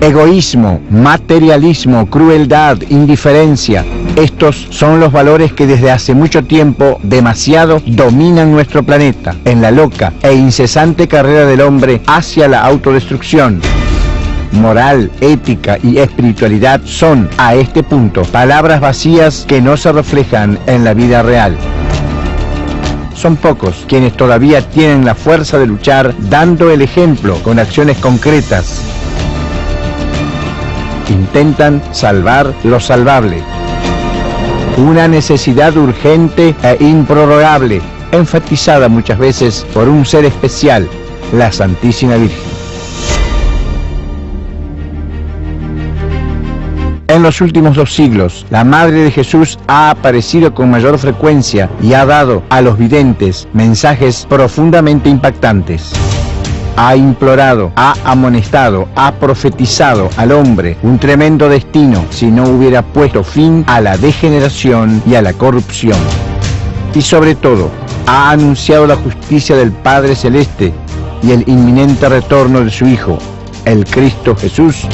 Egoísmo, materialismo, crueldad, indiferencia. Estos son los valores que desde hace mucho tiempo, demasiado, dominan nuestro planeta, en la loca e incesante carrera del hombre hacia la autodestrucción. Moral, ética y espiritualidad son, a este punto, palabras vacías que no se reflejan en la vida real. Son pocos quienes todavía tienen la fuerza de luchar, dando el ejemplo con acciones concretas. Intentan salvar lo salvable. Una necesidad urgente e improrrogable, enfatizada muchas veces por un ser especial, la Santísima Virgen. En los últimos 2 siglos, la Madre de Jesús ha aparecido con mayor frecuencia y ha dado a los videntes mensajes profundamente impactantes. Ha implorado, ha amonestado, ha profetizado al hombre un tremendo destino si no hubiera puesto fin a la degeneración y a la corrupción. Y sobre todo, ha anunciado la justicia del Padre Celeste y el inminente retorno de su Hijo, el Cristo Jesús,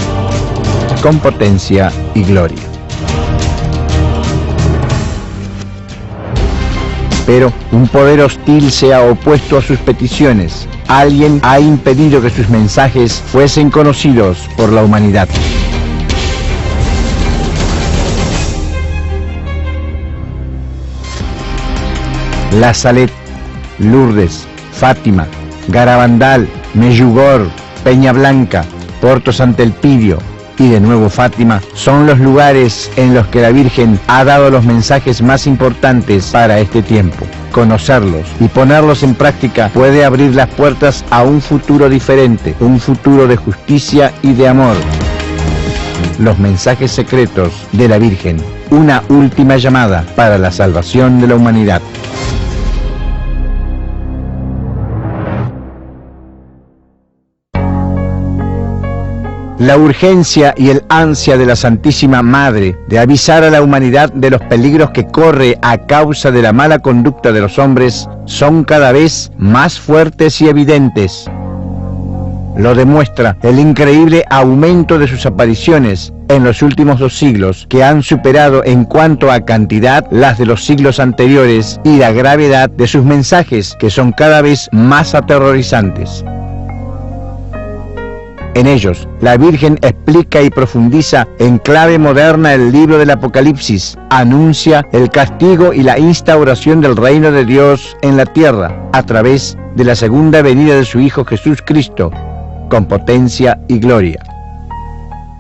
con potencia y gloria. Pero un poder hostil se ha opuesto a sus peticiones. Alguien ha impedido que sus mensajes fuesen conocidos por la humanidad. La Salet, Lourdes, Fátima, Garabandal, Meyugor, Peña Blanca, Porto Sant'Elpidio y de nuevo Fátima son los lugares en los que la Virgen ha dado los mensajes más importantes para este tiempo. Conocerlos y ponerlos en práctica puede abrir las puertas a un futuro diferente, un futuro de justicia y de amor. Los mensajes secretos de la Virgen, una última llamada para la salvación de la humanidad. La urgencia y el ansia de la Santísima Madre de avisar a la humanidad de los peligros que corre a causa de la mala conducta de los hombres son cada vez más fuertes y evidentes. Lo demuestra el increíble aumento de sus apariciones en los últimos 2 siglos, que han superado en cuanto a cantidad las de los siglos anteriores, y la gravedad de sus mensajes, que son cada vez más aterrorizantes. En ellos, la Virgen explica y profundiza en clave moderna el libro del Apocalipsis, anuncia el castigo y la instauración del reino de Dios en la tierra, a través de la segunda venida de su Hijo Jesús Cristo, con potencia y gloria.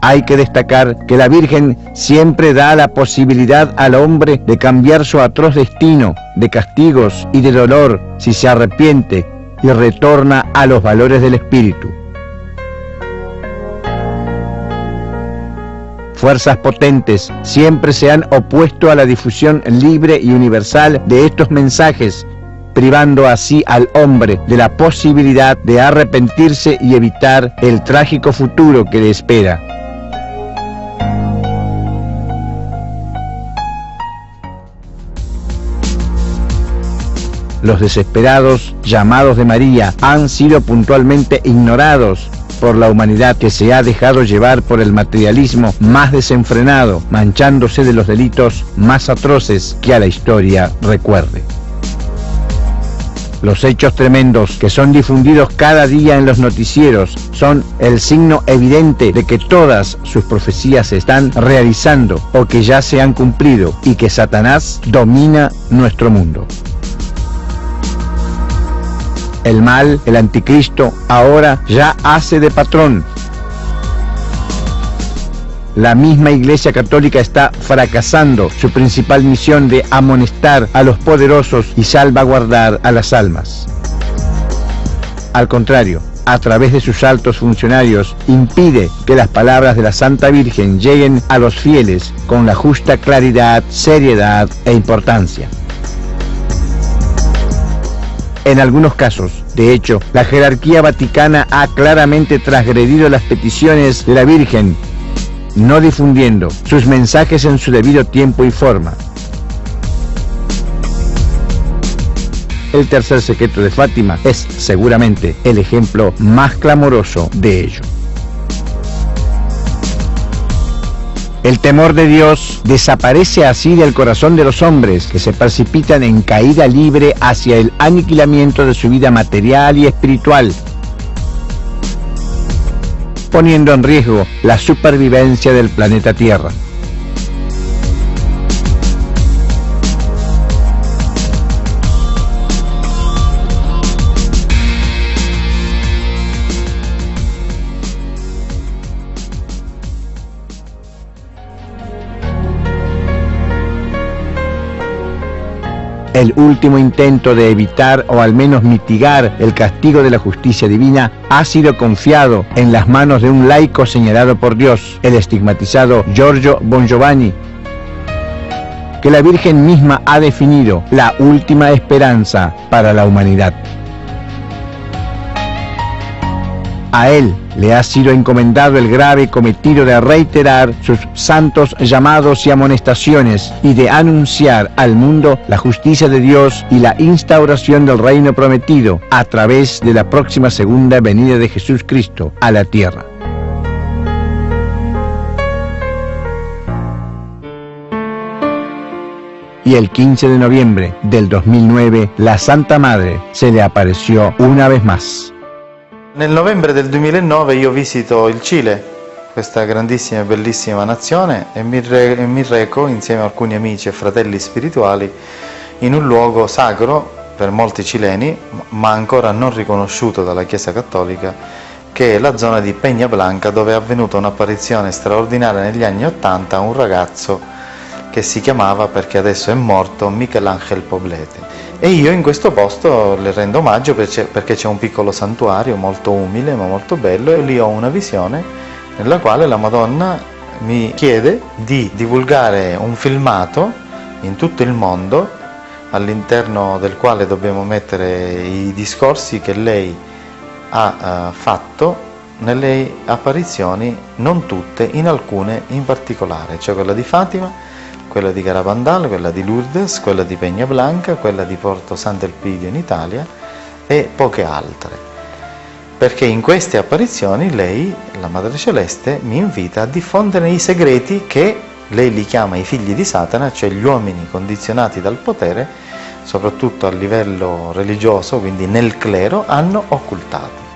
Hay que destacar que la Virgen siempre da la posibilidad al hombre de cambiar su atroz destino de castigos y de dolor si se arrepiente y retorna a los valores del Espíritu. Fuerzas potentes siempre se han opuesto a la difusión libre y universal de estos mensajes, privando así al hombre de la posibilidad de arrepentirse y evitar el trágico futuro que le espera. Los desesperados llamados de María han sido puntualmente ignorados por la humanidad, que se ha dejado llevar por el materialismo más desenfrenado, manchándose de los delitos más atroces que a la historia recuerde. Los hechos tremendos que son difundidos cada día en los noticieros son el signo evidente de que todas sus profecías se están realizando o que ya se han cumplido, y que Satanás domina nuestro mundo. El mal, el anticristo, ahora ya hace de patrón. La misma Iglesia Católica está fracasando su principal misión de amonestar a los poderosos y salvaguardar a las almas. Al contrario, a través de sus altos funcionarios, impide que las palabras de la Santa Virgen lleguen a los fieles con la justa claridad, seriedad e importancia. En algunos casos, de hecho, la jerarquía vaticana ha claramente transgredido las peticiones de la Virgen, no difundiendo sus mensajes en su debido tiempo y forma. El tercer secreto de Fátima es seguramente el ejemplo más clamoroso de ello. El temor de Dios desaparece así del corazón de los hombres, que se precipitan en caída libre hacia el aniquilamiento de su vida material y espiritual, poniendo en riesgo la supervivencia del planeta Tierra. El último intento de evitar o al menos mitigar el castigo de la justicia divina ha sido confiado en las manos de un laico señalado por Dios, el estigmatizado Giorgio Bongiovanni, que la Virgen misma ha definido la última esperanza para la humanidad. A él le ha sido encomendado el grave cometido de reiterar sus santos llamados y amonestaciones y de anunciar al mundo la justicia de Dios y la instauración del reino prometido a través de la próxima segunda venida de Jesús Cristo a la tierra. Y el 15 de noviembre del 2009, la Santa Madre se le apareció una vez más. Nel novembre del 2009 io visito il Cile, questa grandissima e bellissima nazione, e mi reco insieme a alcuni amici e fratelli spirituali in un luogo sacro per molti cileni, ma ancora non riconosciuto dalla Chiesa Cattolica, che è la zona di Peña Blanca, dove è avvenuta un'apparizione straordinaria negli anni '80 a un ragazzo che si chiamava, perché adesso è morto, Michelangelo Poblete. E io in questo posto le rendo omaggio perché c'è un piccolo santuario molto umile ma molto bello, e lì ho una visione nella quale la Madonna mi chiede di divulgare un filmato in tutto il mondo, all'interno del quale dobbiamo mettere i discorsi che lei ha fatto nelle apparizioni, non tutte, in alcune in particolare, cioè quella di Fatima, quella di Garabandal, quella di Lourdes, quella di Peña Blanca, quella di Porto Sant'Elpidio in Italia e poche altre. Perché in queste apparizioni lei, la Madre Celeste, mi invita a diffondere i segreti che lei li chiama i figli di Satana, cioè gli uomini condizionati dal potere, soprattutto a livello religioso, quindi nel clero, hanno occultato.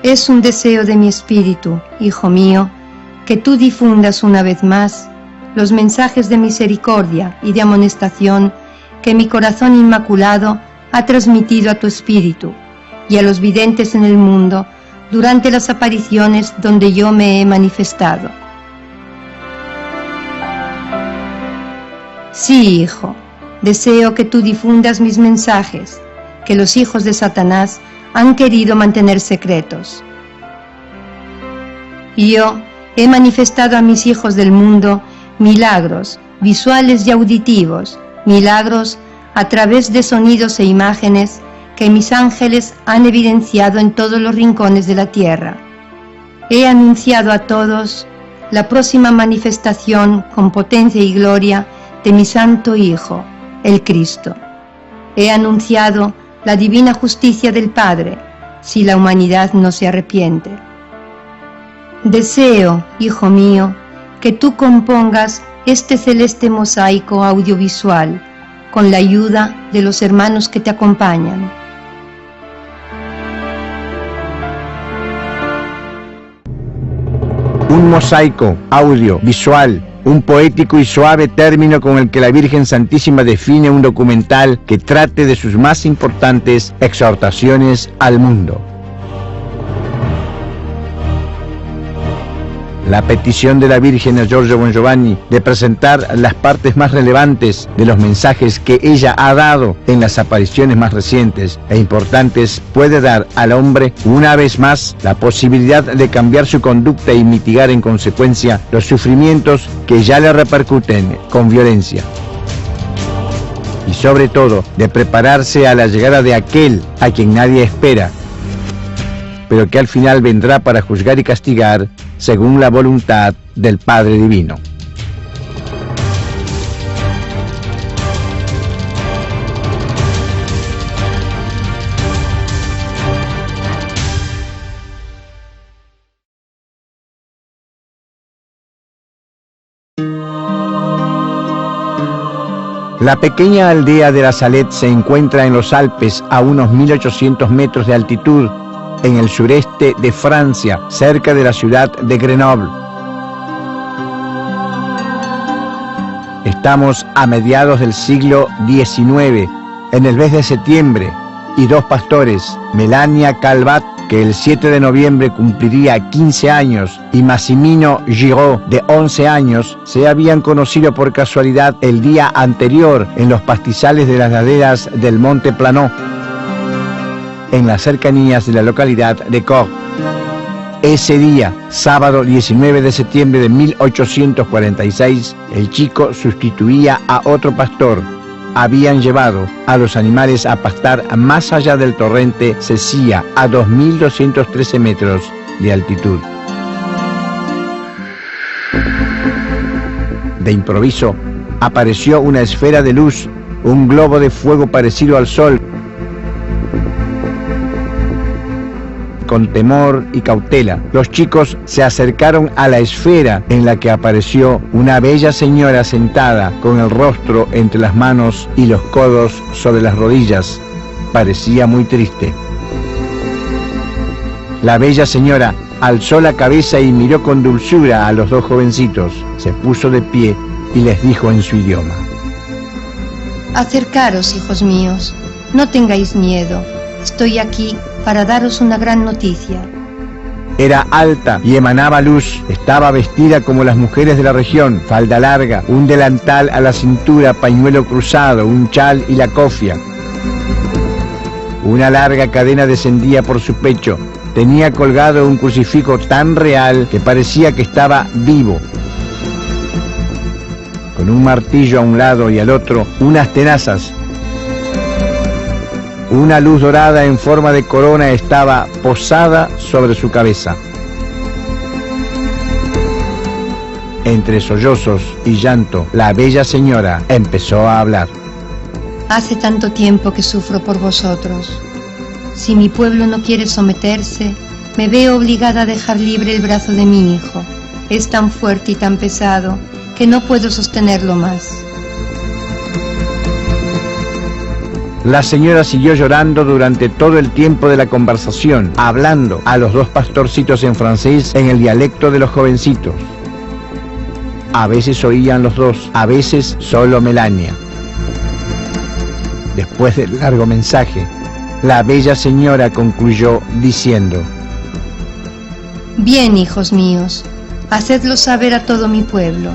Es un deseo de mi espíritu, hijo mío, que tú difundas una vez más los mensajes de misericordia y de amonestación que mi corazón inmaculado ha transmitido a tu espíritu y a los videntes en el mundo durante las apariciones donde yo me he manifestado. Sí, hijo, deseo que tú difundas mis mensajes, que los hijos de Satanás han querido mantener secretos. Yo he manifestado a mis hijos del mundo milagros visuales y auditivos, milagros a través de sonidos e imágenes que mis ángeles han evidenciado en todos los rincones de la tierra. He anunciado a todos la próxima manifestación con potencia y gloria de mi Santo Hijo, el Cristo. He anunciado la divina justicia del Padre, si la humanidad no se arrepiente. Deseo, hijo mío, que tú compongas este celeste mosaico audiovisual con la ayuda de los hermanos que te acompañan. Un mosaico audiovisual, un poético y suave término con el que la Virgen Santísima define un documental que trate de sus más importantes exhortaciones al mundo. La petición de la Virgen a Giorgio Bongiovanni de presentar las partes más relevantes de los mensajes que ella ha dado en las apariciones más recientes e importantes puede dar al hombre una vez más la posibilidad de cambiar su conducta y mitigar en consecuencia los sufrimientos que ya le repercuten con violencia. Y sobre todo de prepararse a la llegada de aquel a quien nadie espera, pero que al final vendrá para juzgar y castigar según la voluntad del Padre Divino. La pequeña aldea de La Salette se encuentra en los Alpes a unos 1800 metros de altitud, en el sureste de Francia, cerca de la ciudad de Grenoble. Estamos a mediados del siglo XIX, en el mes de septiembre, y dos pastores, Melania Calvat, que el 7 de noviembre cumpliría 15 años, y Massimino Giraud, de 11 años, se habían conocido por casualidad el día anterior en los pastizales de las laderas del Monte Planot, en las cercanías de la localidad de Corps. Ese día, sábado 19 de septiembre de 1846, el chico sustituía a otro pastor. Habían llevado a los animales a pastar más allá del torrente Sesia, a 2.213 metros de altitud. De improviso, apareció una esfera de luz, un globo de fuego parecido al sol. Con temor y cautela, los chicos se acercaron a la esfera, en la que apareció una bella señora sentada con el rostro entre las manos y los codos sobre las rodillas. Parecía muy triste. La bella señora alzó la cabeza y miró con dulzura a los dos jovencitos. Se puso de pie y les dijo en su idioma: Acercaros, hijos míos, no tengáis miedo. Estoy aquí para daros una gran noticia. Era alta y emanaba luz. Estaba vestida como las mujeres de la región, falda larga, un delantal a la cintura, pañuelo cruzado, un chal y la cofia. Una larga cadena descendía por su pecho. Tenía colgado un crucifijo tan real que parecía que estaba vivo. Con un martillo a un lado y al otro, unas tenazas. Una luz dorada en forma de corona estaba posada sobre su cabeza. Entre sollozos y llanto, la bella señora empezó a hablar. Hace tanto tiempo que sufro por vosotros. Si mi pueblo no quiere someterse, me veo obligada a dejar libre el brazo de mi hijo. Es tan fuerte y tan pesado que no puedo sostenerlo más. La señora siguió llorando durante todo el tiempo de la conversación, hablando a los dos pastorcitos en francés en el dialecto de los jovencitos. A veces oían los dos, a veces solo Melania. Después del largo mensaje, la bella señora concluyó diciendo: Bien, hijos míos, hacedlo saber a todo mi pueblo.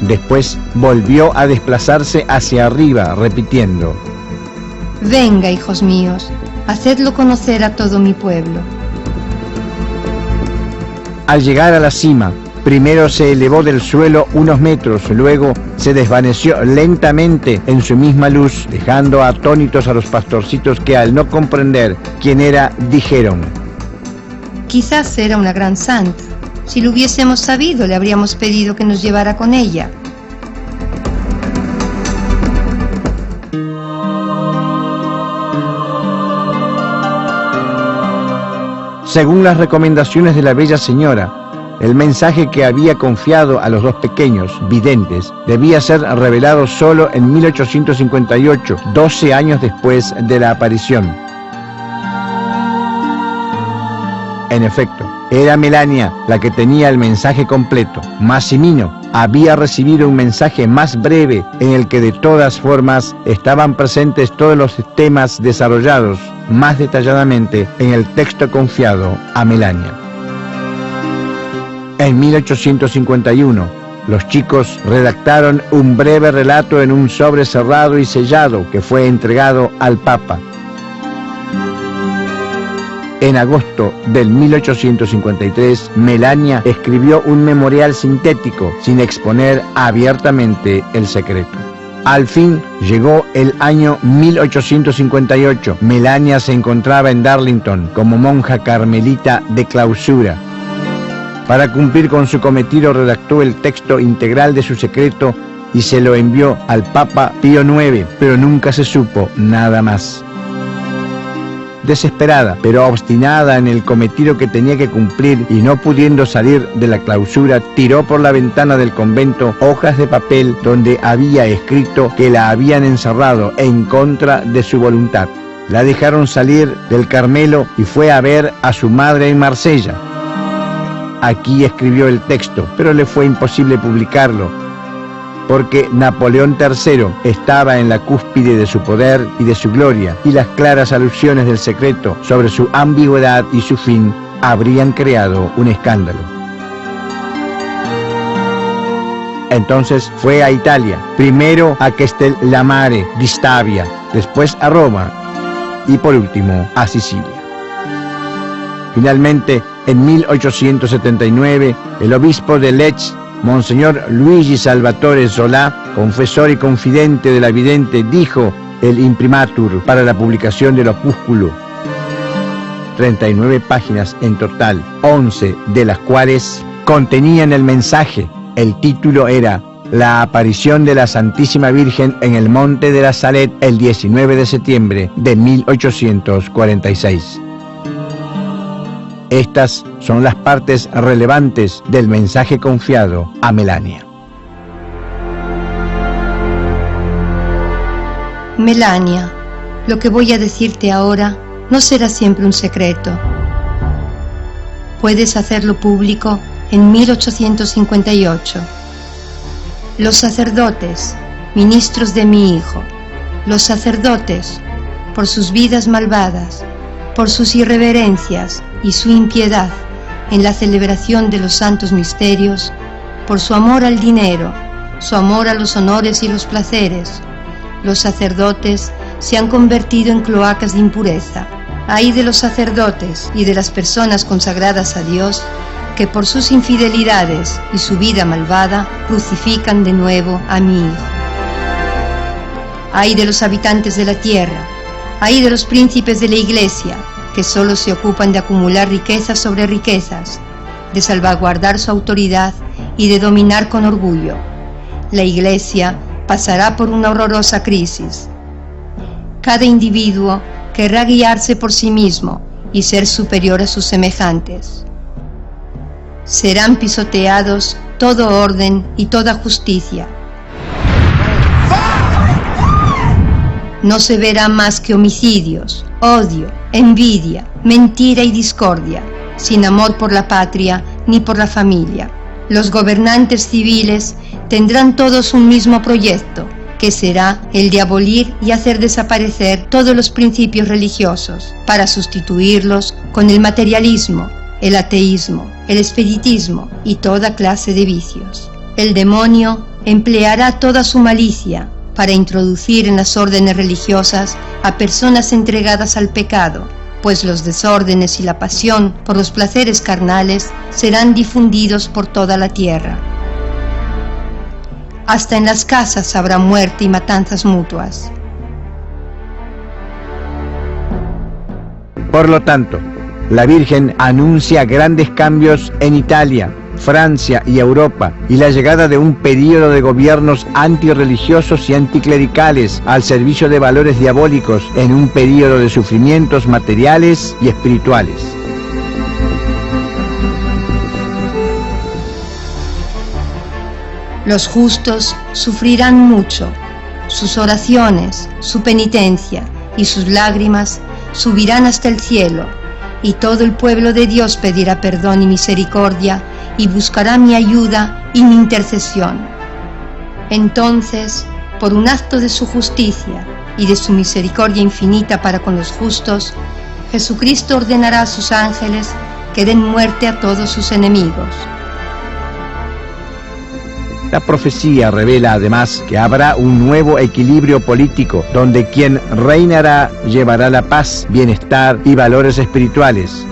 Después volvió a desplazarse hacia arriba, repitiendo: Venga, hijos míos, hacedlo conocer a todo mi pueblo. Al llegar a la cima, primero se elevó del suelo unos metros, luego se desvaneció lentamente en su misma luz, dejando atónitos a los pastorcitos que, al no comprender quién era, dijeron: Quizás era una gran santa. Si lo hubiésemos sabido, le habríamos pedido que nos llevara con ella. Según las recomendaciones de la bella señora, el mensaje que había confiado a los dos pequeños videntes debía ser revelado solo en 1858, 12 años después de la aparición. En efecto, era Melania la que tenía el mensaje completo. Massimino había recibido un mensaje más breve en el que de todas formas estaban presentes todos los temas desarrollados más detalladamente en el texto confiado a Melania. En 1851, los chicos redactaron un breve relato en un sobre cerrado y sellado que fue entregado al Papa. En agosto del 1853, Melania escribió un memorial sintético, sin exponer abiertamente el secreto. Al fin llegó el año 1858. Melania se encontraba en Darlington como monja carmelita de clausura. Para cumplir con su cometido, redactó el texto integral de su secreto y se lo envió al Papa Pío IX, pero nunca se supo nada más. Desesperada, pero obstinada en el cometido que tenía que cumplir y no pudiendo salir de la clausura, tiró por la ventana del convento hojas de papel donde había escrito que la habían encerrado en contra de su voluntad. La dejaron salir del Carmelo y fue a ver a su madre en Marsella. Aquí escribió el texto, pero le fue imposible publicarlo, porque Napoleón III estaba en la cúspide de su poder y de su gloria, y las claras alusiones del secreto sobre su ambigüedad y su fin habrían creado un escándalo. Entonces fue a Italia, primero a Castellammare di Stabia, después a Roma y por último a Sicilia. Finalmente, en 1879, el obispo de Lecce, Monseñor Luigi Salvatore Solà, confesor y confidente de la vidente, dijo el imprimatur para la publicación del opúsculo. 39 páginas en total, 11 de las cuales contenían el mensaje. El título era La aparición de la Santísima Virgen en el Monte de la Salette el 19 de septiembre de 1846. Estas son las partes relevantes del mensaje confiado a Melania. Melania, lo que voy a decirte ahora no será siempre un secreto. Puedes hacerlo público en 1858. Los sacerdotes, ministros de mi hijo, los sacerdotes, por sus vidas malvadas, por sus irreverencias y su impiedad en la celebración de los santos misterios, por su amor al dinero, su amor a los honores y los placeres, los sacerdotes se han convertido en cloacas de impureza. Ay de los sacerdotes y de las personas consagradas a Dios que por sus infidelidades y su vida malvada crucifican de nuevo a mi hijo. Ay de los habitantes de la tierra, ay de los príncipes de la Iglesia, que solo se ocupan de acumular riquezas sobre riquezas, de salvaguardar su autoridad y de dominar con orgullo. La Iglesia pasará por una horrorosa crisis. Cada individuo querrá guiarse por sí mismo y ser superior a sus semejantes. Serán pisoteados todo orden y toda justicia. No se verá más que homicidios, odio, envidia, mentira y discordia, sin amor por la patria ni por la familia. Los gobernantes civiles tendrán todos un mismo proyecto, que será el de abolir y hacer desaparecer todos los principios religiosos, para sustituirlos con el materialismo, el ateísmo, el espiritismo y toda clase de vicios. El demonio empleará toda su malicia para introducir en las órdenes religiosas a personas entregadas al pecado, pues los desórdenes y la pasión por los placeres carnales serán difundidos por toda la tierra. Hasta en las casas habrá muerte y matanzas mutuas. Por lo tanto, la Virgen anuncia grandes cambios en Italia, Francia y Europa, y la llegada de un período de gobiernos antirreligiosos y anticlericales al servicio de valores diabólicos en un período de sufrimientos materiales y espirituales. Los justos sufrirán mucho. Sus oraciones, su penitencia y sus lágrimas subirán hasta el cielo, y todo el pueblo de Dios pedirá perdón y misericordia y buscará mi ayuda y mi intercesión. Entonces, por un acto de su justicia y de su misericordia infinita para con los justos, Jesucristo ordenará a sus ángeles que den muerte a todos sus enemigos. La profecía revela además que habrá un nuevo equilibrio político, donde quien reinará llevará la paz, bienestar y valores espirituales.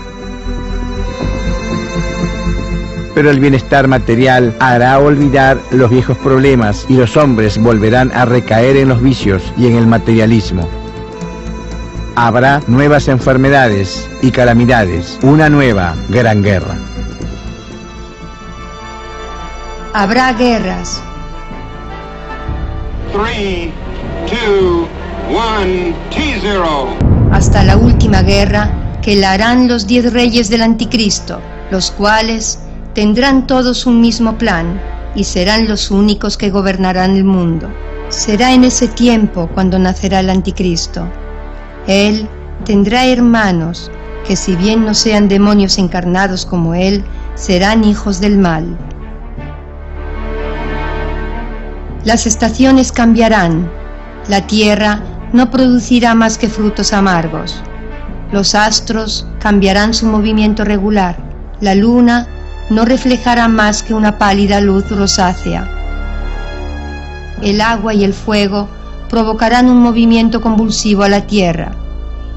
Pero el bienestar material hará olvidar los viejos problemas y los hombres volverán a recaer en los vicios y en el materialismo. Habrá nuevas enfermedades y calamidades, una nueva gran guerra. Habrá guerras. 3, 2, 1, T0. hasta la última guerra que la harán los 10 reyes del Anticristo, los cuales tendrán todos un mismo plan y serán los únicos que gobernarán el mundo. Será en ese tiempo cuando nacerá el Anticristo. Él tendrá hermanos que, si bien no sean demonios encarnados como él, serán hijos del mal. Las estaciones cambiarán. La tierra no producirá más que frutos amargos. Los astros cambiarán su movimiento regular. La luna no reflejará más que una pálida luz rosácea. El agua y el fuego provocarán un movimiento convulsivo a la tierra,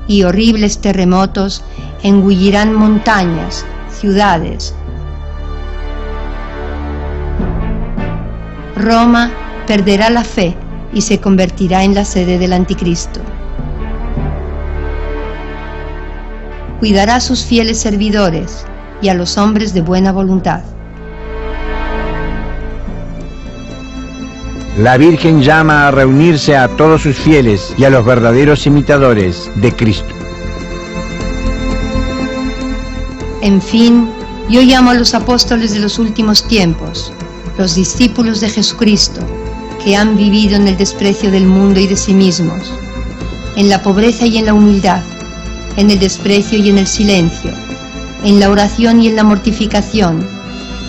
y horribles terremotos engullirán montañas, ciudades. Roma perderá la fe y se convertirá en la sede del Anticristo. Cuidará a sus fieles servidores y a los hombres de buena voluntad. La Virgen llama a reunirse a todos sus fieles y a los verdaderos imitadores de Cristo. En fin, yo llamo a los apóstoles de los últimos tiempos, los discípulos de Jesucristo, que han vivido en el desprecio del mundo y de sí mismos, en la pobreza y en la humildad, en el desprecio y en el silencio, en la oración y en la mortificación,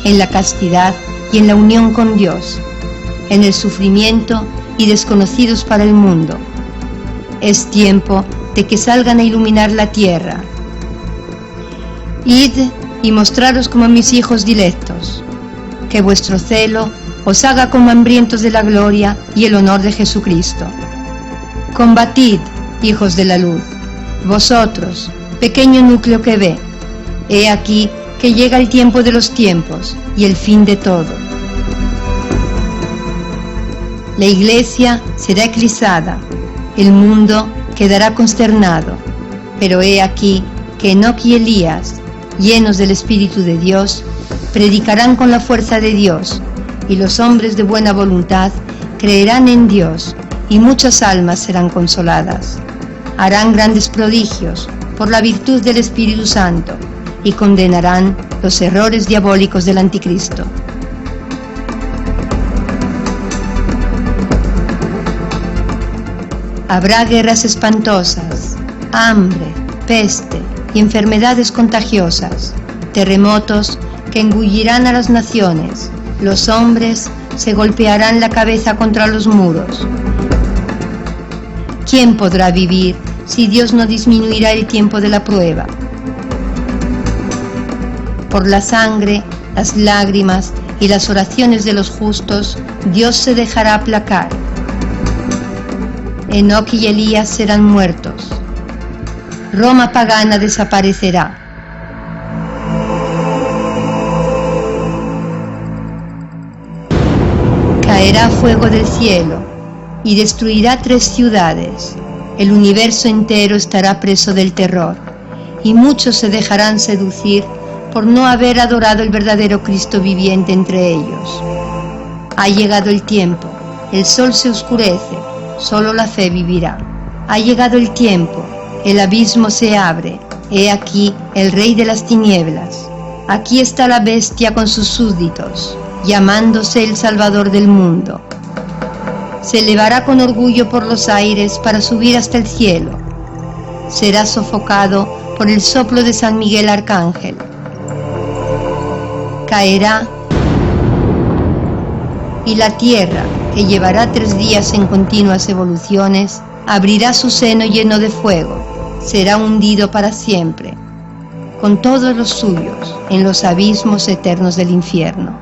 en la castidad y en la unión con Dios, en el sufrimiento y desconocidos para el mundo. Es tiempo de que salgan a iluminar la tierra. Id y mostraros como mis hijos dilectos, que vuestro celo os haga como hambrientos de la gloria y el honor de Jesucristo. Combatid, hijos de la luz, vosotros, pequeño núcleo que ve. He aquí que llega el tiempo de los tiempos y el fin de todo. La iglesia será eclipsada, el mundo quedará consternado, pero he aquí que Enoc y Elías, llenos del Espíritu de Dios, predicarán con la fuerza de Dios, y los hombres de buena voluntad creerán en Dios, y muchas almas serán consoladas. Harán grandes prodigios por la virtud del Espíritu Santo, y condenarán los errores diabólicos del Anticristo. Habrá guerras espantosas, hambre, peste y enfermedades contagiosas, terremotos que engullirán a las naciones. Los hombres se golpearán la cabeza contra los muros. ¿Quién podrá vivir si Dios no disminuirá el tiempo de la prueba? Por la sangre, las lágrimas y las oraciones de los justos, Dios se dejará aplacar. Enoc y Elías serán muertos. Roma pagana desaparecerá. Caerá fuego del cielo y destruirá 3 ciudades. El universo entero estará preso del terror, y muchos se dejarán seducir por no haber adorado el verdadero Cristo viviente entre ellos. Ha llegado el tiempo, el sol se oscurece, solo la fe vivirá. Ha llegado el tiempo, el abismo se abre, he aquí el rey de las tinieblas. Aquí está la bestia con sus súbditos, llamándose el Salvador del mundo. Se elevará con orgullo por los aires para subir hasta el cielo. Será sofocado por el soplo de San Miguel Arcángel. Caerá, y la tierra, que llevará 3 días en continuas evoluciones, abrirá su seno lleno de fuego, será hundido para siempre, con todos los suyos, en los abismos eternos del infierno.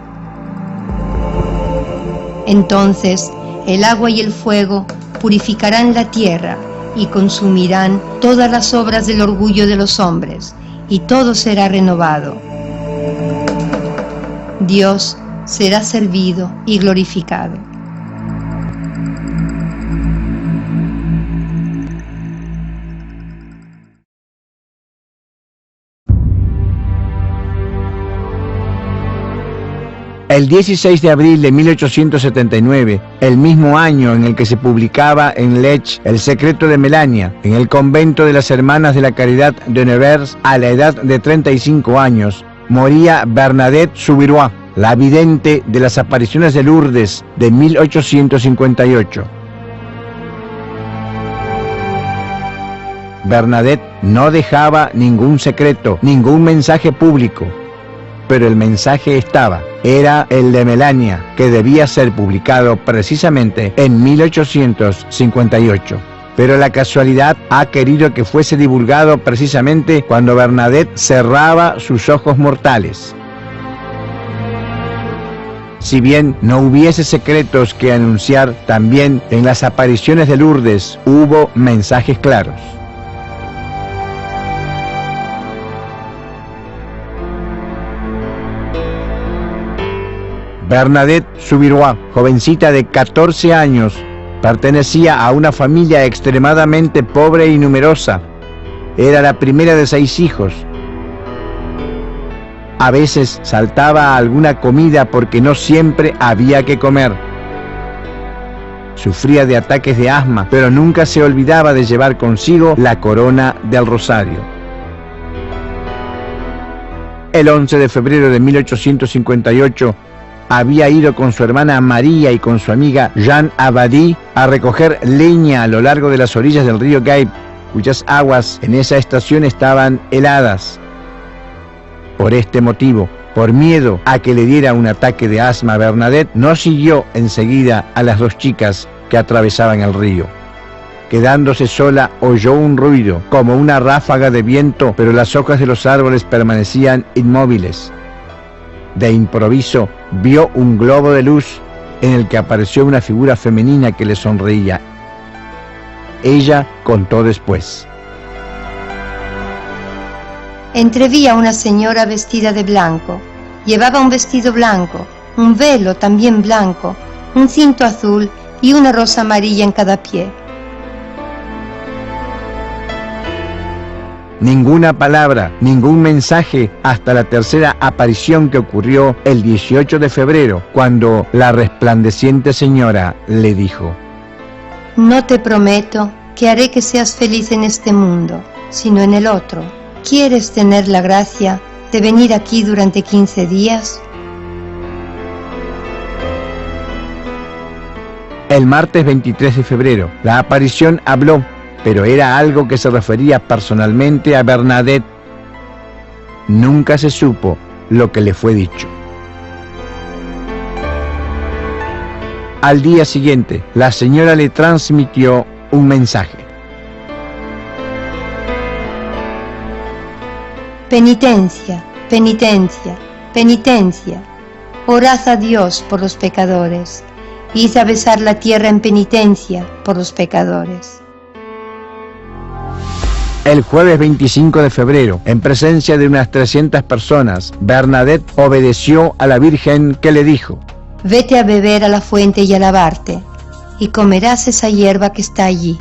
Entonces, el agua y el fuego purificarán la tierra y consumirán todas las obras del orgullo de los hombres, y todo será renovado. Dios será servido y glorificado. El 16 de abril de 1879, el mismo año en el que se publicaba en Lech El secreto de Melania, en el convento de las Hermanas de la Caridad de Nevers, a la edad de 35 años, moría Bernadette Soubirous, la vidente de las apariciones de Lourdes de 1858. Bernadette no dejaba ningún secreto, ningún mensaje público, pero el mensaje estaba. Era el de Melania, que debía ser publicado precisamente en 1858. Pero la casualidad ha querido que fuese divulgado precisamente cuando Bernadette cerraba sus ojos mortales. Si bien no hubiese secretos que anunciar, también en las apariciones de Lourdes hubo mensajes claros. Bernadette Soubirous, jovencita de 14 años, pertenecía a una familia extremadamente pobre y numerosa. Era la primera de 6 hijos. A veces saltaba a alguna comida porque no siempre había que comer. Sufría de ataques de asma, pero nunca se olvidaba de llevar consigo la corona del rosario. El 11 de febrero de 1858, había ido con su hermana María y con su amiga Jeanne Abadie a recoger leña a lo largo de las orillas del río Gave, cuyas aguas en esa estación estaban heladas. Por este motivo, por miedo a que le diera un ataque de asma, Bernadette no siguió enseguida a las 2 chicas que atravesaban el río. Quedándose sola, oyó un ruido, como una ráfaga de viento, pero las hojas de los árboles permanecían inmóviles. De improviso, vio un globo de luz en el que apareció una figura femenina que le sonreía. Ella contó después. Entreví a una señora vestida de blanco. Llevaba un vestido blanco, un velo también blanco, un cinto azul y una rosa amarilla en cada pie. Ninguna palabra, ningún mensaje hasta la tercera aparición que ocurrió el 18 de febrero, cuando la resplandeciente señora le dijo: No te prometo que haré que seas feliz en este mundo, sino en el otro. ¿Quieres tener la gracia de venir aquí durante 15 días? El martes 23 de febrero, la aparición habló, pero era algo que se refería personalmente a Bernadette. Nunca se supo lo que le fue dicho. Al día siguiente, la señora le transmitió un mensaje. Penitencia, penitencia, penitencia. Orad a Dios por los pecadores. Id a besar la tierra en penitencia por los pecadores. El jueves 25 de febrero, en presencia de unas 300 personas, Bernadette obedeció a la Virgen, que le dijo: Vete a beber a la fuente y a lavarte, y comerás esa hierba que está allí.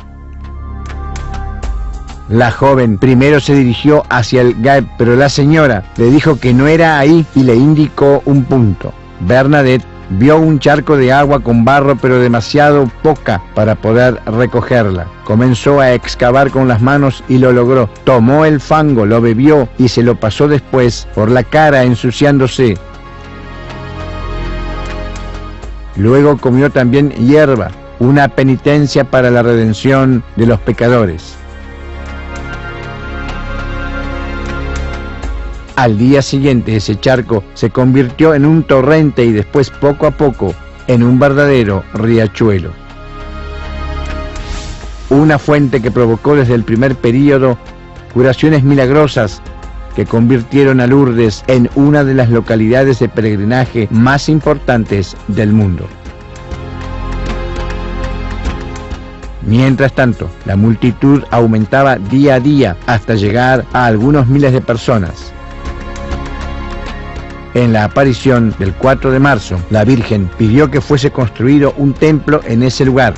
La joven primero se dirigió hacia el Gave, pero la señora le dijo que no era ahí y le indicó un punto. Bernadette vio un charco de agua con barro, pero demasiado poca para poder recogerla. Comenzó a excavar con las manos y lo logró. Tomó el fango, lo bebió y se lo pasó después por la cara, ensuciándose. Luego comió también hierba, una penitencia para la redención de los pecadores. Al día siguiente, ese charco se convirtió en un torrente y después, poco a poco, en un verdadero riachuelo. Una fuente que provocó desde el primer período curaciones milagrosas que convirtieron a Lourdes en una de las localidades de peregrinaje más importantes del mundo. Mientras tanto, la multitud aumentaba día a día hasta llegar a algunos miles de personas. En la aparición del 4 de marzo, la Virgen pidió que fuese construido un templo en ese lugar.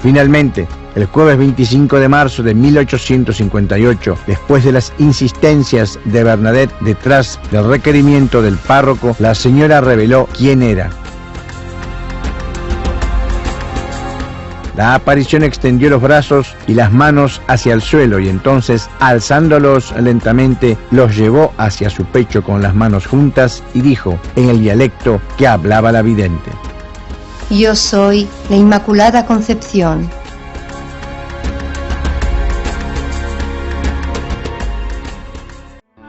Finalmente, El jueves 25 de marzo de 1858, después de las insistencias de Bernadette detrás del requerimiento del párroco, la señora reveló quién era. La aparición extendió los brazos y las manos hacia el suelo y entonces, alzándolos lentamente, los llevó hacia su pecho con las manos juntas y dijo, en el dialecto que hablaba la vidente: Yo soy la Inmaculada Concepción.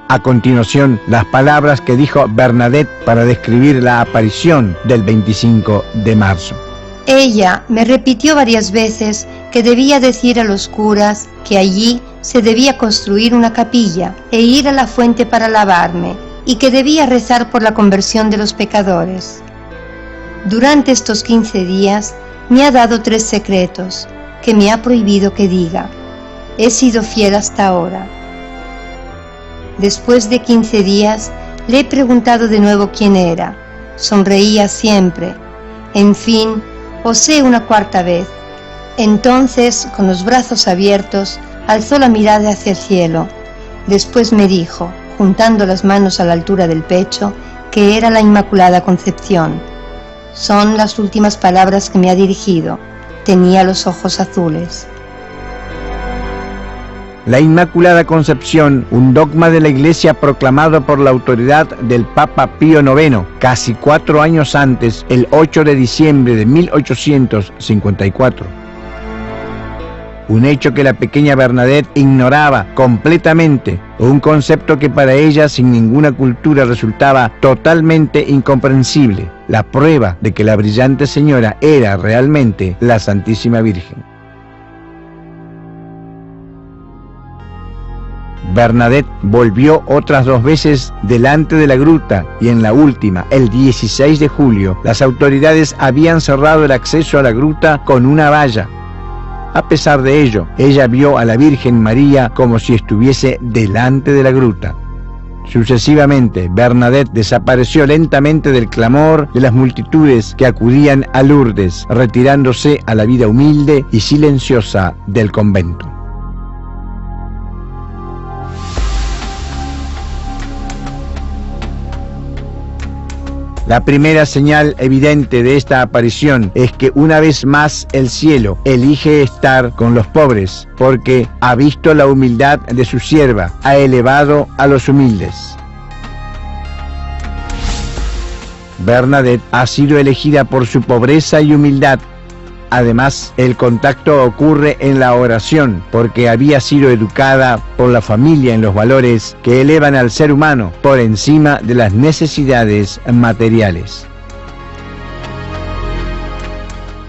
A continuación, las palabras que dijo Bernadette para describir la aparición del 25 de marzo. Ella me repitió varias veces que debía decir a los curas que allí se debía construir una capilla e ir a la fuente para lavarme y que debía rezar por la conversión de los pecadores. Durante estos 15 días me ha dado 3 secretos que me ha prohibido que diga. He sido fiel hasta ahora. Después de 15 días le he preguntado de nuevo quién era. Sonreía siempre. En fin, osé una 4ª vez. Entonces, con los brazos abiertos, alzó la mirada hacia el cielo. Después me dijo, juntando las manos a la altura del pecho, que era la Inmaculada Concepción. Son las últimas palabras que me ha dirigido. Tenía los ojos azules. La Inmaculada Concepción, un dogma de la Iglesia proclamado por la autoridad del Papa Pío IX, casi 4 años antes, el 8 de diciembre de 1854. Un hecho que la pequeña Bernadette ignoraba completamente, un concepto que para ella, sin ninguna cultura, resultaba totalmente incomprensible, la prueba de que la brillante señora era realmente la Santísima Virgen. Bernadette volvió otras 2 veces delante de la gruta y en la última, el 16 de julio, las autoridades habían cerrado el acceso a la gruta con una valla. A pesar de ello, ella vio a la Virgen María como si estuviese delante de la gruta. Sucesivamente, Bernadette desapareció lentamente del clamor de las multitudes que acudían a Lourdes, retirándose a la vida humilde y silenciosa del convento. La primera señal evidente de esta aparición es que una vez más el cielo elige estar con los pobres, porque ha visto la humildad de su sierva, ha elevado a los humildes. Bernadette ha sido elegida por su pobreza y humildad. Además, el contacto ocurre en la oración, porque había sido educada por la familia en los valores que elevan al ser humano por encima de las necesidades materiales.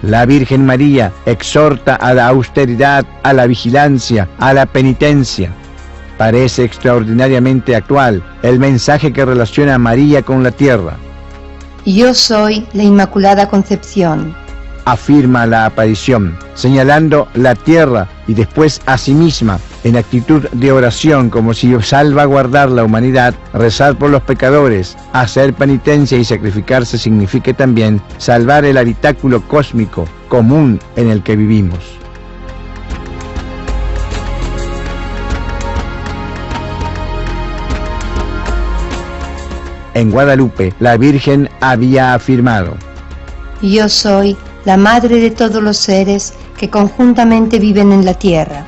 La Virgen María exhorta a la austeridad, a la vigilancia, a la penitencia. Parece extraordinariamente actual el mensaje que relaciona a María con la tierra. Yo soy la Inmaculada Concepción, afirma la aparición, señalando la tierra y después a sí misma, en actitud de oración, como si salvaguardar la humanidad, rezar por los pecadores, hacer penitencia y sacrificarse signifique también salvar el habitáculo cósmico común en el que vivimos. En Guadalupe, la Virgen había afirmado: Yo soy la madre de todos los seres que conjuntamente viven en la tierra.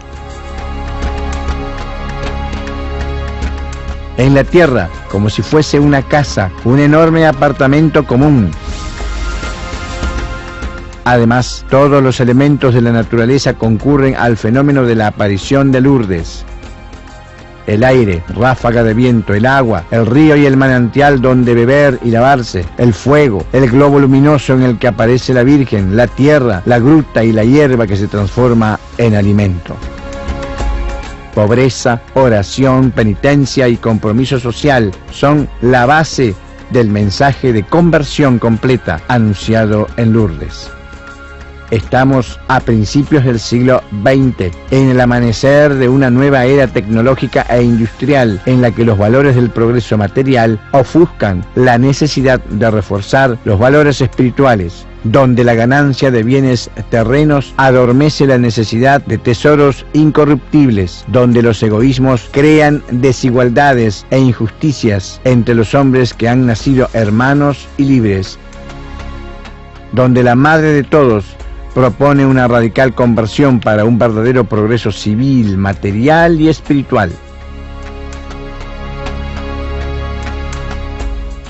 En la tierra, como si fuese una casa, un enorme apartamento común. Además, todos los elementos de la naturaleza concurren al fenómeno de la aparición de Lourdes. El aire, ráfaga de viento, el agua, el río y el manantial donde beber y lavarse, el fuego, el globo luminoso en el que aparece la Virgen, la tierra, la gruta y la hierba que se transforma en alimento. Pobreza, oración, penitencia y compromiso social son la base del mensaje de conversión completa anunciado en Lourdes. Estamos a principios del siglo XX, en el amanecer de una nueva era tecnológica e industrial, en la que los valores del progreso material ofuscan la necesidad de reforzar los valores espirituales, donde la ganancia de bienes terrenos adormece la necesidad de tesoros incorruptibles, donde los egoísmos crean desigualdades e injusticias entre los hombres que han nacido hermanos y libres, donde la Madre de todos propone una radical conversión para un verdadero progreso civil, material y espiritual.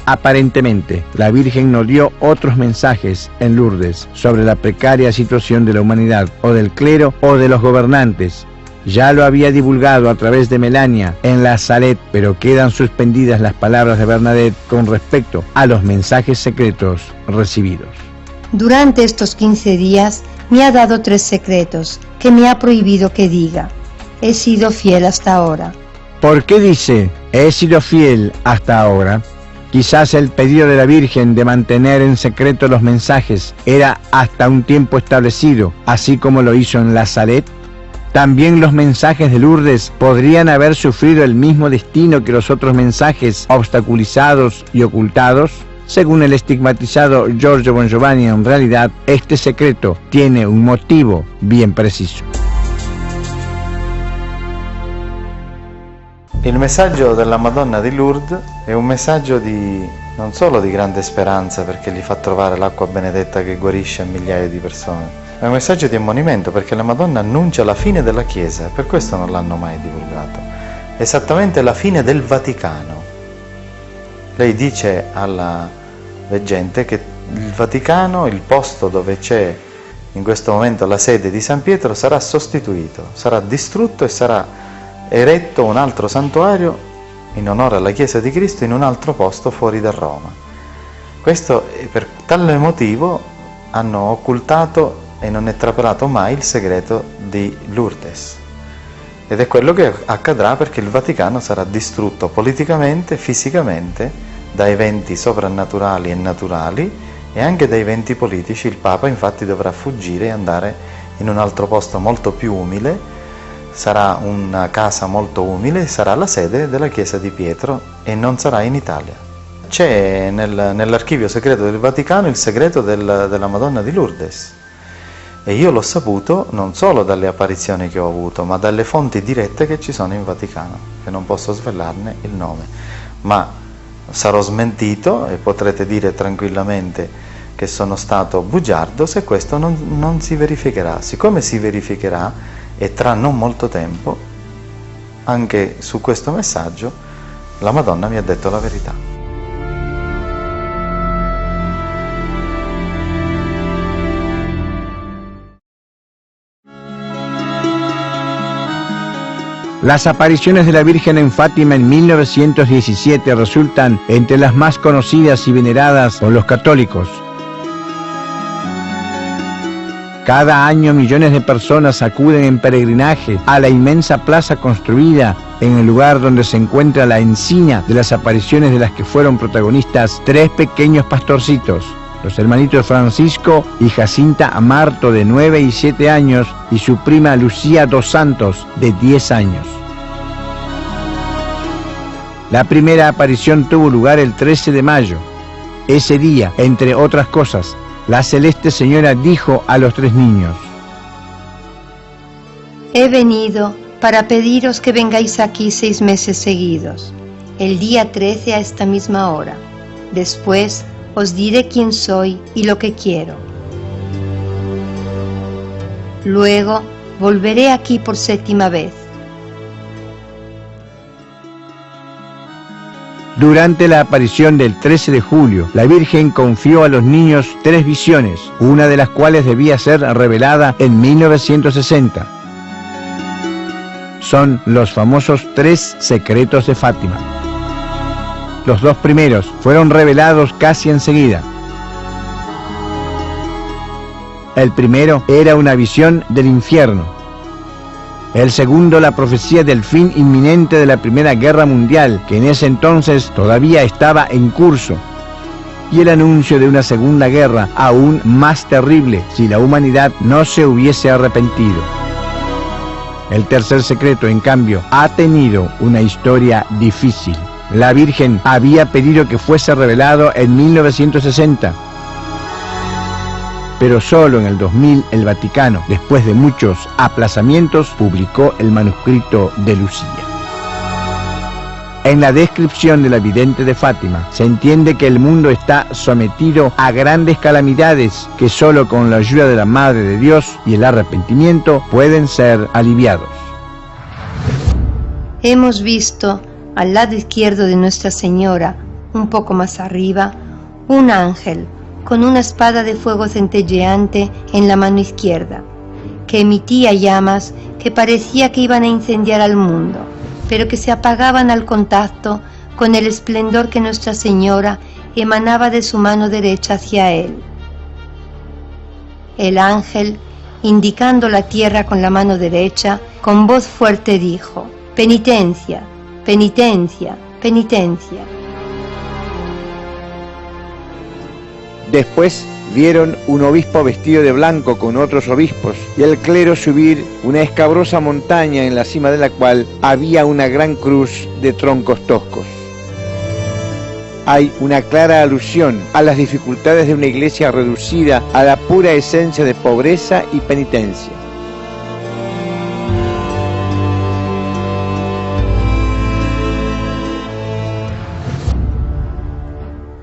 Aparentemente, la Virgen nos dio otros mensajes en Lourdes sobre la precaria situación de la humanidad, o del clero, o de los gobernantes. Ya lo había divulgado a través de Melania en la Salet, pero quedan suspendidas las palabras de Bernadette con respecto a los mensajes secretos recibidos. Durante estos 15 días me ha dado 3 secretos que me ha prohibido que diga. He sido fiel hasta ahora. ¿Por qué dice, he sido fiel hasta ahora? Quizás el pedido de la Virgen de mantener en secreto los mensajes era hasta un tiempo establecido, así como lo hizo en la Salet. También los mensajes de Lourdes podrían haber sufrido el mismo destino que los otros mensajes obstaculizados y ocultados. Según el estigmatizado Giorgio Bongiovanni, en realidad este secreto tiene un motivo bien preciso. Il messaggio della Madonna di Lourdes è un messaggio non solo di grande speranza, perché gli fa trovare l'acqua benedetta che guarisce a migliaia di persone, ma è un messaggio di ammonimento, perché la Madonna annuncia la fine della Chiesa, per questo non l'hanno mai divulgato. Esattamente la fine del Vaticano. Lei dice alla gente che il Vaticano, il posto dove c'è in questo momento la sede di San Pietro, sarà sostituito, sarà distrutto e sarà eretto un altro santuario in onore alla Chiesa di Cristo in un altro posto fuori da Roma. Questo, per tale motivo hanno occultato e non è trapelato mai il segreto di Lourdes, ed è quello che accadrà, perché il Vaticano sarà distrutto politicamente, fisicamente, da eventi soprannaturali e naturali e anche da eventi politici. Il Papa infatti dovrà fuggire e andare in un altro posto molto più umile. Sarà una casa molto umile, sarà la sede della Chiesa di Pietro e non sarà in Italia. C'è nell'archivio segreto del Vaticano il segreto della Madonna di Lourdes, e io l'ho saputo non solo dalle apparizioni che ho avuto, ma dalle fonti dirette che ci sono in Vaticano, che non posso svelarne il nome, ma sarò smentito e potrete dire tranquillamente che sono stato bugiardo se questo non si verificherà. Siccome si verificherà, e tra non molto tempo, anche su questo messaggio la Madonna mi ha detto la verità. Las apariciones de la Virgen en Fátima en 1917 resultan entre las más conocidas y veneradas por los católicos. Cada año millones de personas acuden en peregrinaje a la inmensa plaza construida en el lugar donde se encuentra la encina de las apariciones de las que fueron protagonistas 3 pequeños pastorcitos, los hermanitos Francisco y Jacinta Amarto, de 9 y 7 años, y su prima Lucía dos Santos, de 10 años. La primera aparición tuvo lugar el 13 de mayo. Ese día, entre otras cosas, la Celeste Señora dijo a los 3 niños: He venido para pediros que vengáis aquí 6 meses seguidos, el día 13 a esta misma hora. Después os diré quién soy y lo que quiero. Luego volveré aquí por 7ª vez. Durante la aparición del 13 de julio, la Virgen confió a los niños 3 visiones, una de las cuales debía ser revelada en 1960. Son los famosos 3 secretos de Fátima. Los 2 primeros fueron revelados casi enseguida. El primero era una visión del infierno. El segundo, la profecía del fin inminente de la Primera Guerra Mundial, que en ese entonces todavía estaba en curso. Y el anuncio de una segunda guerra aún más terrible si la humanidad no se hubiese arrepentido. El tercer secreto, en cambio, ha tenido una historia difícil. La Virgen había pedido que fuese revelado en 1960. pero solo en el 2000 el Vaticano, después de muchos aplazamientos, publicó el manuscrito de Lucía. En la descripción de la vidente de Fátima se entiende que el mundo está sometido a grandes calamidades que solo con la ayuda de la Madre de Dios y el arrepentimiento pueden ser aliviados. Hemos visto al lado izquierdo de Nuestra Señora, un poco más arriba, un ángel con una espada de fuego centelleante en la mano izquierda, que emitía llamas que parecía que iban a incendiar al mundo, pero que se apagaban al contacto con el esplendor que Nuestra Señora emanaba de su mano derecha hacia él. El ángel, indicando la tierra con la mano derecha, con voz fuerte dijo: «Penitencia, penitencia, penitencia». Después vieron un obispo vestido de blanco con otros obispos y el clero subir una escabrosa montaña en la cima de la cual había una gran cruz de troncos toscos. Hay una clara alusión a las dificultades de una iglesia reducida a la pura esencia de pobreza y penitencia.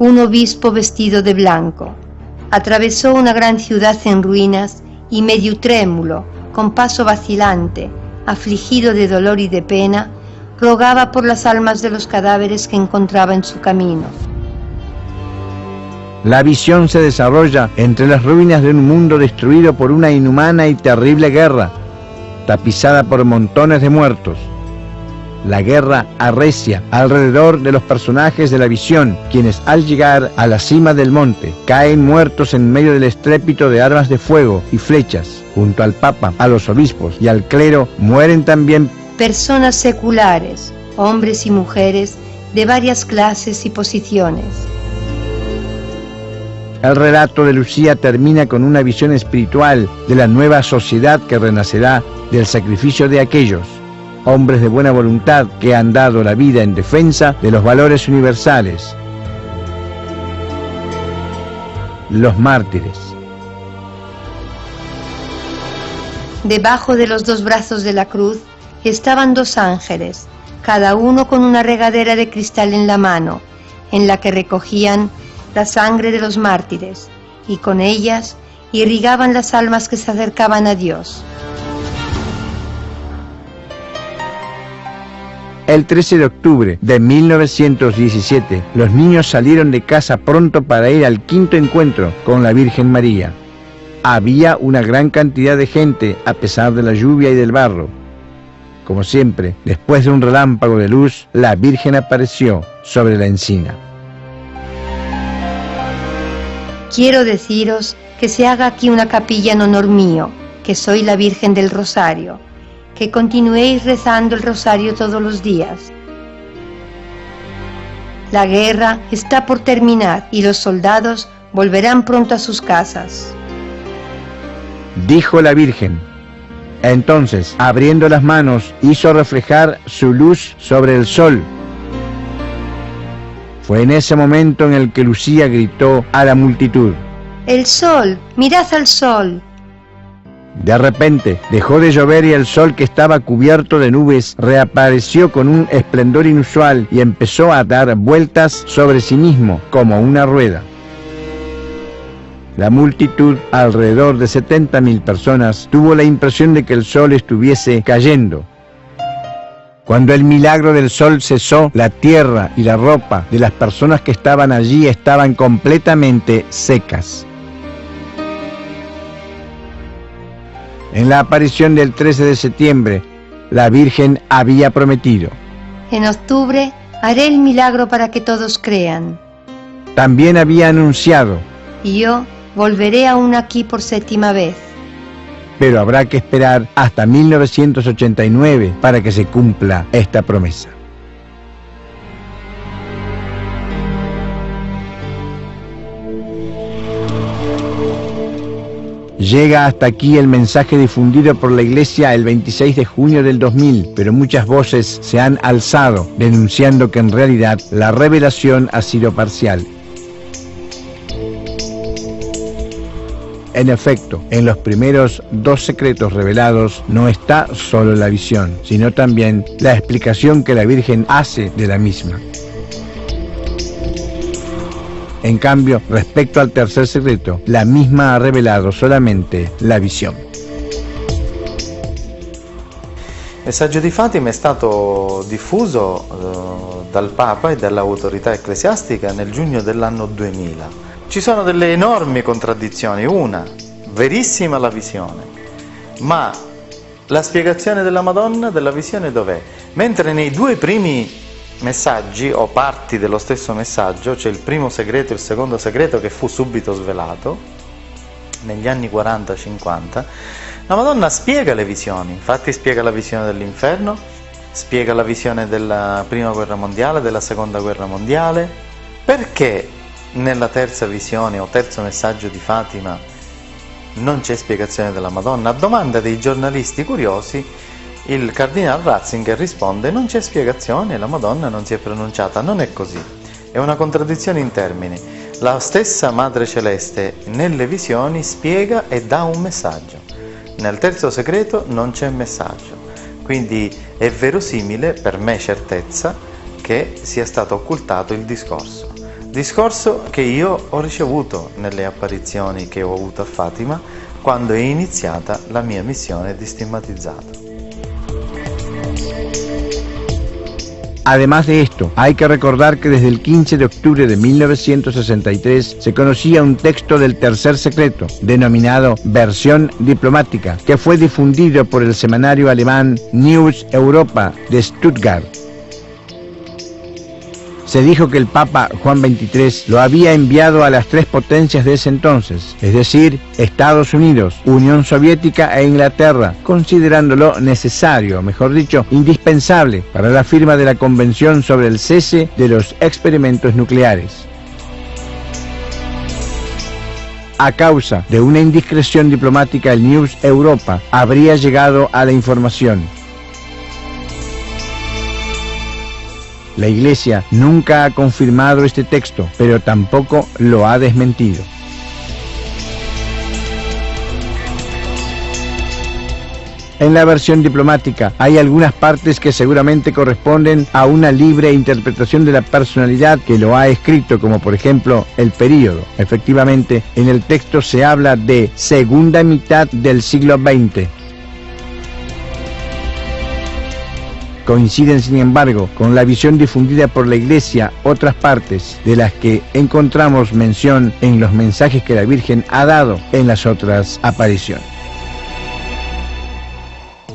Un obispo vestido de blanco atravesó una gran ciudad en ruinas y medio trémulo, con paso vacilante, afligido de dolor y de pena, rogaba por las almas de los cadáveres que encontraba en su camino. La visión se desarrolla entre las ruinas de un mundo destruido por una inhumana y terrible guerra, tapizada por montones de muertos. La guerra arrecia alrededor de los personajes de la visión, quienes al llegar a la cima del monte caen muertos en medio del estrépito de armas de fuego y flechas. Junto al Papa, a los obispos y al clero mueren también personas seculares, hombres y mujeres de varias clases y posiciones. El relato de Lucía termina con una visión espiritual de la nueva sociedad que renacerá del sacrificio de aquellos hombres de buena voluntad que han dado la vida en defensa de los valores universales, los mártires. Debajo de los dos brazos de la cruz estaban dos ángeles, cada uno con una regadera de cristal en la mano, en la que recogían la sangre de los mártires, y con ellas irrigaban las almas que se acercaban a Dios. El 13 de octubre de 1917, los niños salieron de casa pronto para ir al quinto encuentro con la Virgen María. Había una gran cantidad de gente a pesar de la lluvia y del barro. Como siempre, después de un relámpago de luz, la Virgen apareció sobre la encina. Quiero deciros que se haga aquí una capilla en honor mío, que soy la Virgen del Rosario, que continuéis rezando el rosario todos los días. La guerra está por terminar y los soldados volverán pronto a sus casas. Dijo la Virgen. Entonces, abriendo las manos, hizo reflejar su luz sobre el sol. Fue en ese momento en el que Lucía gritó a la multitud: ¡El sol! ¡Mirad al sol! De repente, dejó de llover y el sol, que estaba cubierto de nubes, reapareció con un esplendor inusual y empezó a dar vueltas sobre sí mismo como una rueda. La multitud, alrededor de 70.000 personas, tuvo la impresión de que el sol estuviese cayendo. Cuando el milagro del sol cesó, la tierra y la ropa de las personas que estaban allí estaban completamente secas. En la aparición del 13 de septiembre, la Virgen había prometido: en octubre haré el milagro para que todos crean. También había anunciado: y yo volveré aún aquí por séptima vez. Pero habrá que esperar hasta 1989 para que se cumpla esta promesa. Llega hasta aquí el mensaje difundido por la Iglesia el 26 de junio del 2000, pero muchas voces se han alzado denunciando que en realidad la revelación ha sido parcial. En efecto, en los primeros 2 secretos revelados no está solo la visión, sino también la explicación que la Virgen hace de la misma. En cambio, respecto al tercer secreto, la misma ha revelado solamente la visión. Il messaggio di Fatima è stato diffuso dal Papa e dall'autorità ecclesiastica nel giugno dell'anno 2000. Ci sono delle enormi contraddizioni. Una, verissima la visione, ma la spiegazione della Madonna della visione dov'è? Mentre nei 2 primi messaggi o parti dello stesso messaggio, c'è il primo segreto e il secondo segreto che fu subito svelato negli anni 40-50, la Madonna spiega le visioni. Infatti spiega la visione dell'inferno, spiega la visione della prima guerra mondiale, della seconda guerra mondiale. Perché nella terza visione o terzo messaggio di Fatima non c'è spiegazione della Madonna? A domanda dei giornalisti curiosi, il cardinale Ratzinger risponde: non c'è spiegazione, la Madonna non si è pronunciata. Non è così, è una contraddizione in termini. La stessa Madre Celeste nelle visioni spiega e dà un messaggio. Nel terzo segreto non c'è messaggio, quindi è verosimile, per me certezza, che sia stato occultato il discorso che io ho ricevuto nelle apparizioni che ho avuto a Fatima quando è iniziata la mia missione di stigmatizzato. Además de esto, hay que recordar que desde el 15 de octubre de 1963 se conocía un texto del tercer secreto, denominado Versión Diplomática, que fue difundido por el semanario alemán News Europa de Stuttgart. Se dijo que el Papa Juan XXIII lo había enviado a las 3 potencias de ese entonces, es decir, Estados Unidos, Unión Soviética e Inglaterra, considerándolo necesario, mejor dicho, indispensable para la firma de la Convención sobre el cese de los experimentos nucleares. A causa de una indiscreción diplomática, el News Europa habría llegado a la información. La Iglesia nunca ha confirmado este texto, pero tampoco lo ha desmentido. En la versión diplomática hay algunas partes que seguramente corresponden a una libre interpretación de la personalidad que lo ha escrito, como por ejemplo el período. Efectivamente, en el texto se habla de segunda mitad del siglo XX. Coinciden, sin embargo, con la visión difundida por la Iglesia otras partes de las que encontramos mención en los mensajes que la Virgen ha dado en las otras apariciones.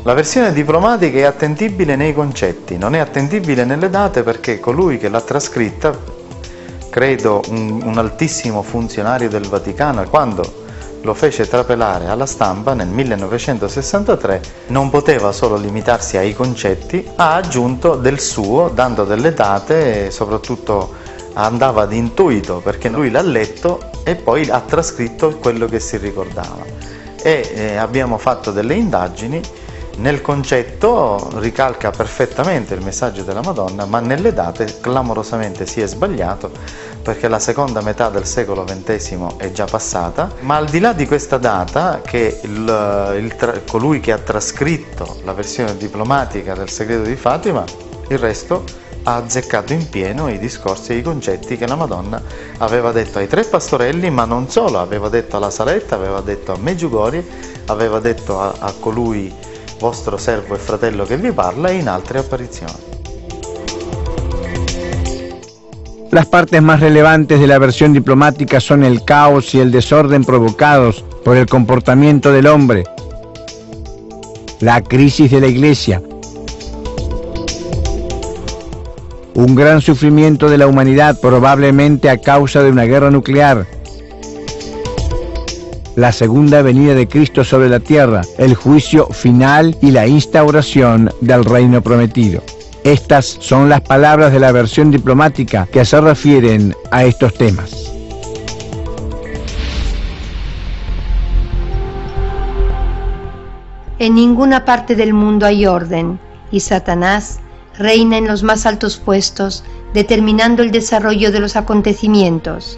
La versione diplomatica è attendibile nei concetti, non è attendibile nelle date perché colui che l'ha trascritta, credo un altissimo funzionario del Vaticano, quando lo fece trapelare alla stampa nel 1963, non poteva solo limitarsi ai concetti, ha aggiunto del suo, dando delle date e soprattutto andava ad intuito, perché lui l'ha letto e poi ha trascritto quello che si ricordava. Abbiamo fatto delle indagini. Nel concetto ricalca perfettamente il messaggio della Madonna, ma nelle date clamorosamente si è sbagliato, perché la seconda metà del secolo XX è già passata. Ma al di là di questa data, che colui che ha trascritto la versione diplomatica del segreto di Fatima, il resto ha azzeccato in pieno i discorsi e i concetti che la Madonna aveva detto ai 3 pastorelli, ma non solo, aveva detto alla Saletta, aveva detto a Medjugorje, aveva detto a colui vostro servo e fratello che vi parla, e in altre apparizioni. Las partes más relevantes de la versión diplomática son el caos y el desorden provocados por el comportamiento del hombre, la crisis de la Iglesia, un gran sufrimiento de la humanidad probablemente a causa de una guerra nuclear, la segunda venida de Cristo sobre la tierra, el juicio final y la instauración del reino prometido. Estas son las palabras de la versión diplomática que se refieren a estos temas. En ninguna parte del mundo hay orden, y Satanás reina en los más altos puestos, determinando el desarrollo de los acontecimientos.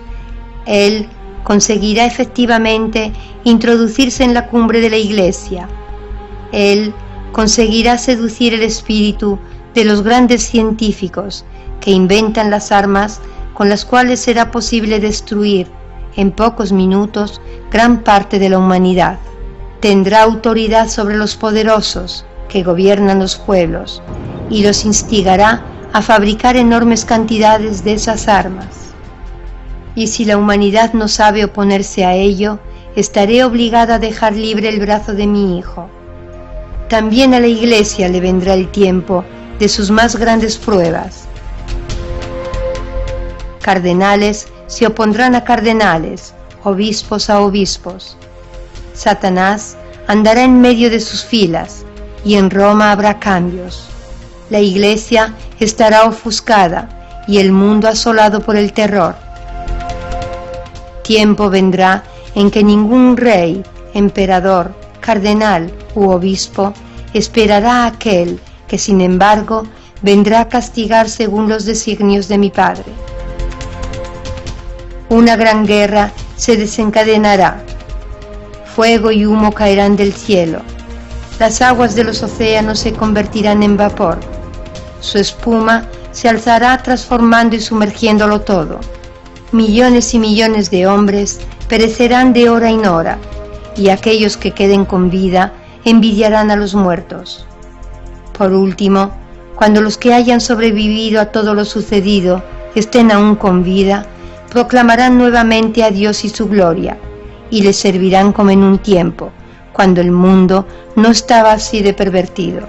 Él conseguirá efectivamente introducirse en la cumbre de la Iglesia. Él conseguirá seducir el espíritu de los grandes científicos que inventan las armas con las cuales será posible destruir en pocos minutos gran parte de la humanidad. Tendrá autoridad sobre los poderosos que gobiernan los pueblos y los instigará a fabricar enormes cantidades de esas armas. Y si la humanidad no sabe oponerse a ello, estaré obligada a dejar libre el brazo de mi hijo. También a la Iglesia le vendrá el tiempo de sus más grandes pruebas. Cardenales se opondrán a cardenales, obispos a obispos. Satanás andará en medio de sus filas y en Roma habrá cambios. La Iglesia estará ofuscada y el mundo asolado por el terror. Tiempo vendrá en que ningún rey, emperador, cardenal u obispo esperará a aquel que, sin embargo, vendrá a castigar según los designios de mi Padre. Una gran guerra se desencadenará. Fuego y humo caerán del cielo. Las aguas de los océanos se convertirán en vapor. Su espuma se alzará transformando y sumergiéndolo todo. Millones y millones de hombres perecerán de hora en hora, y aquellos que queden con vida envidiarán a los muertos. Por último, cuando los que hayan sobrevivido a todo lo sucedido estén aún con vida, proclamarán nuevamente a Dios y su gloria, y les servirán como en un tiempo, cuando el mundo no estaba así de pervertido.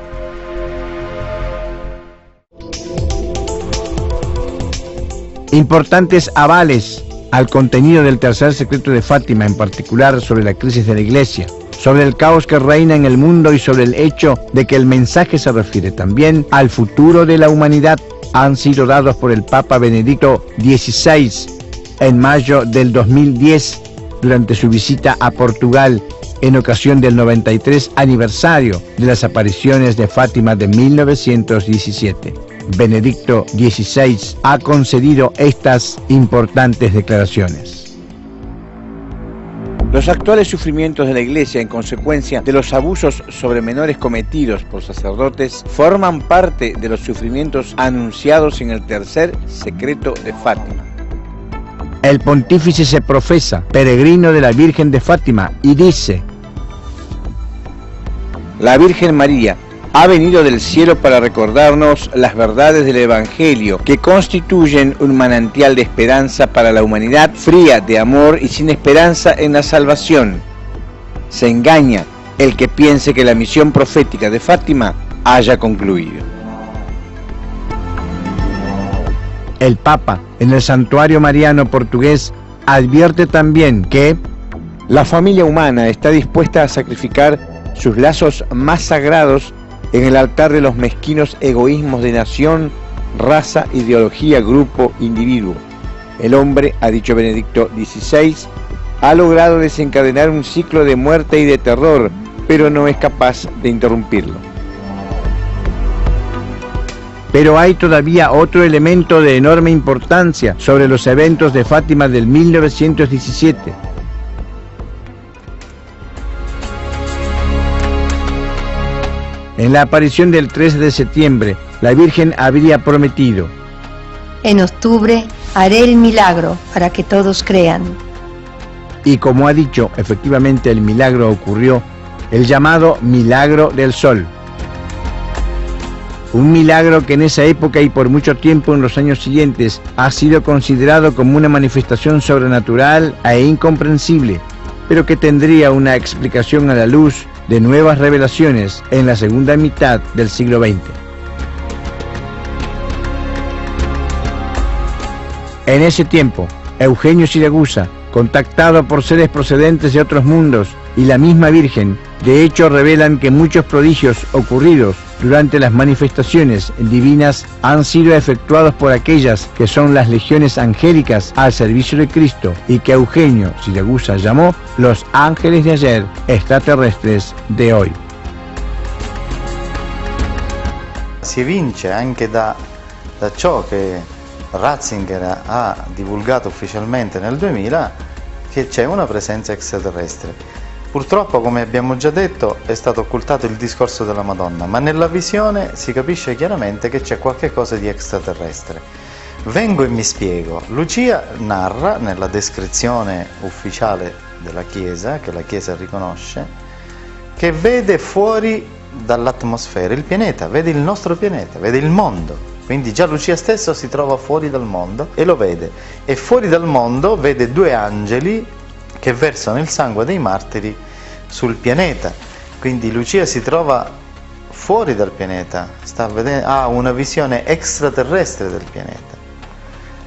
Importantes avales al contenido del tercer secreto de Fátima, en particular sobre la crisis de la Iglesia, sobre el caos que reina en el mundo y sobre el hecho de que el mensaje se refiere también al futuro de la humanidad, han sido dados por el Papa Benedicto XVI en mayo del 2010 durante su visita a Portugal en ocasión del 93 aniversario de las apariciones de Fátima de 1917. Benedicto XVI ha concedido estas importantes declaraciones. Los actuales sufrimientos de la Iglesia en consecuencia de los abusos sobre menores cometidos por sacerdotes forman parte de los sufrimientos anunciados en el tercer secreto de Fátima. El pontífice se profesa peregrino de la Virgen de Fátima y dice: la Virgen María ha venido del cielo para recordarnos las verdades del Evangelio, que constituyen un manantial de esperanza para la humanidad fría de amor y sin esperanza en la salvación. Se engaña el que piense que la misión profética de Fátima haya concluido. El Papa, en el Santuario Mariano portugués, advierte también que la familia humana está dispuesta a sacrificar sus lazos más sagrados en el altar de los mezquinos egoísmos de nación, raza, ideología, grupo, individuo. El hombre, ha dicho Benedicto XVI, ha logrado desencadenar un ciclo de muerte y de terror, pero no es capaz de interrumpirlo. Pero hay todavía otro elemento de enorme importancia sobre los eventos de Fátima del 1917. En la aparición del 13 de septiembre, la Virgen habría prometido: en octubre haré el milagro para que todos crean. Y como ha dicho, efectivamente el milagro ocurrió, el llamado milagro del sol. Un milagro que en esa época y por mucho tiempo en los años siguientes ha sido considerado como una manifestación sobrenatural e incomprensible, pero que tendría una explicación a la luz de nuevas revelaciones en la segunda mitad del siglo XX. En ese tiempo, Eugenio Siragusa, contactado por seres procedentes de otros mundos, y la misma Virgen, de hecho revelan que muchos prodigios ocurridos durante las manifestaciones divinas han sido efectuados por aquellas que son las legiones angélicas al servicio de Cristo y que Eugenio Siragusa llamó los ángeles de ayer, extraterrestres de hoy. Si evince anche da ciò che Ratzinger ha divulgato ufficialmente nel 2000, che c'è una presenza extraterrestre. Purtroppo, come abbiamo già detto, è stato occultato il discorso della Madonna, ma nella visione si capisce chiaramente che c'è qualche cosa di extraterrestre. Vengo e mi spiego. Lucia narra nella descrizione ufficiale della Chiesa, che la Chiesa riconosce, che vede fuori dall'atmosfera il pianeta, vede il nostro pianeta, vede il mondo. Quindi già Lucia stesso si trova fuori dal mondo e lo vede. E fuori dal mondo vede due angeli che versano il sangue dei martiri sul pianeta. Quindi Lucia si trova fuori dal pianeta, ha una visione extraterrestre del pianeta.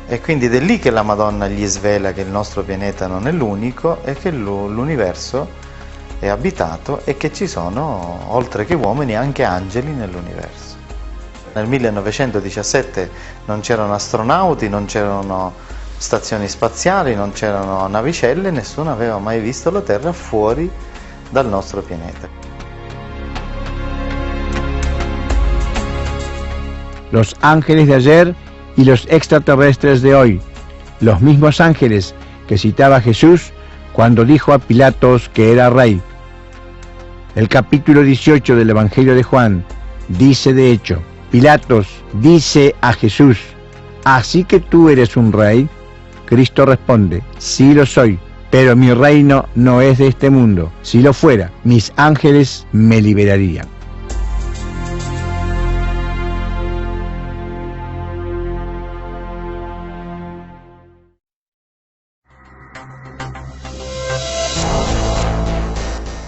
E quindi ed è lì che la Madonna gli svela che il nostro pianeta non è l'unico e che l'universo è abitato e che ci sono, oltre che uomini, anche angeli nell'universo. Nel 1917 non c'erano astronauti, non c'erano stazioni spaziali, non c'erano navicelle, nessuno aveva mai visto la Terra fuori dal nostro pianeta. Los ángeles de ayer y los extraterrestres de hoy, los mismos ángeles que citaba Jesús cuando dijo a Pilatos que era rey. El capítulo 18 del Evangelio de Juan dice de hecho: Pilatos dice a Jesús: ¿así que tú eres un rey? Cristo responde: sí lo soy, pero mi reino no es de este mundo. Si lo fuera, mis ángeles me liberarían.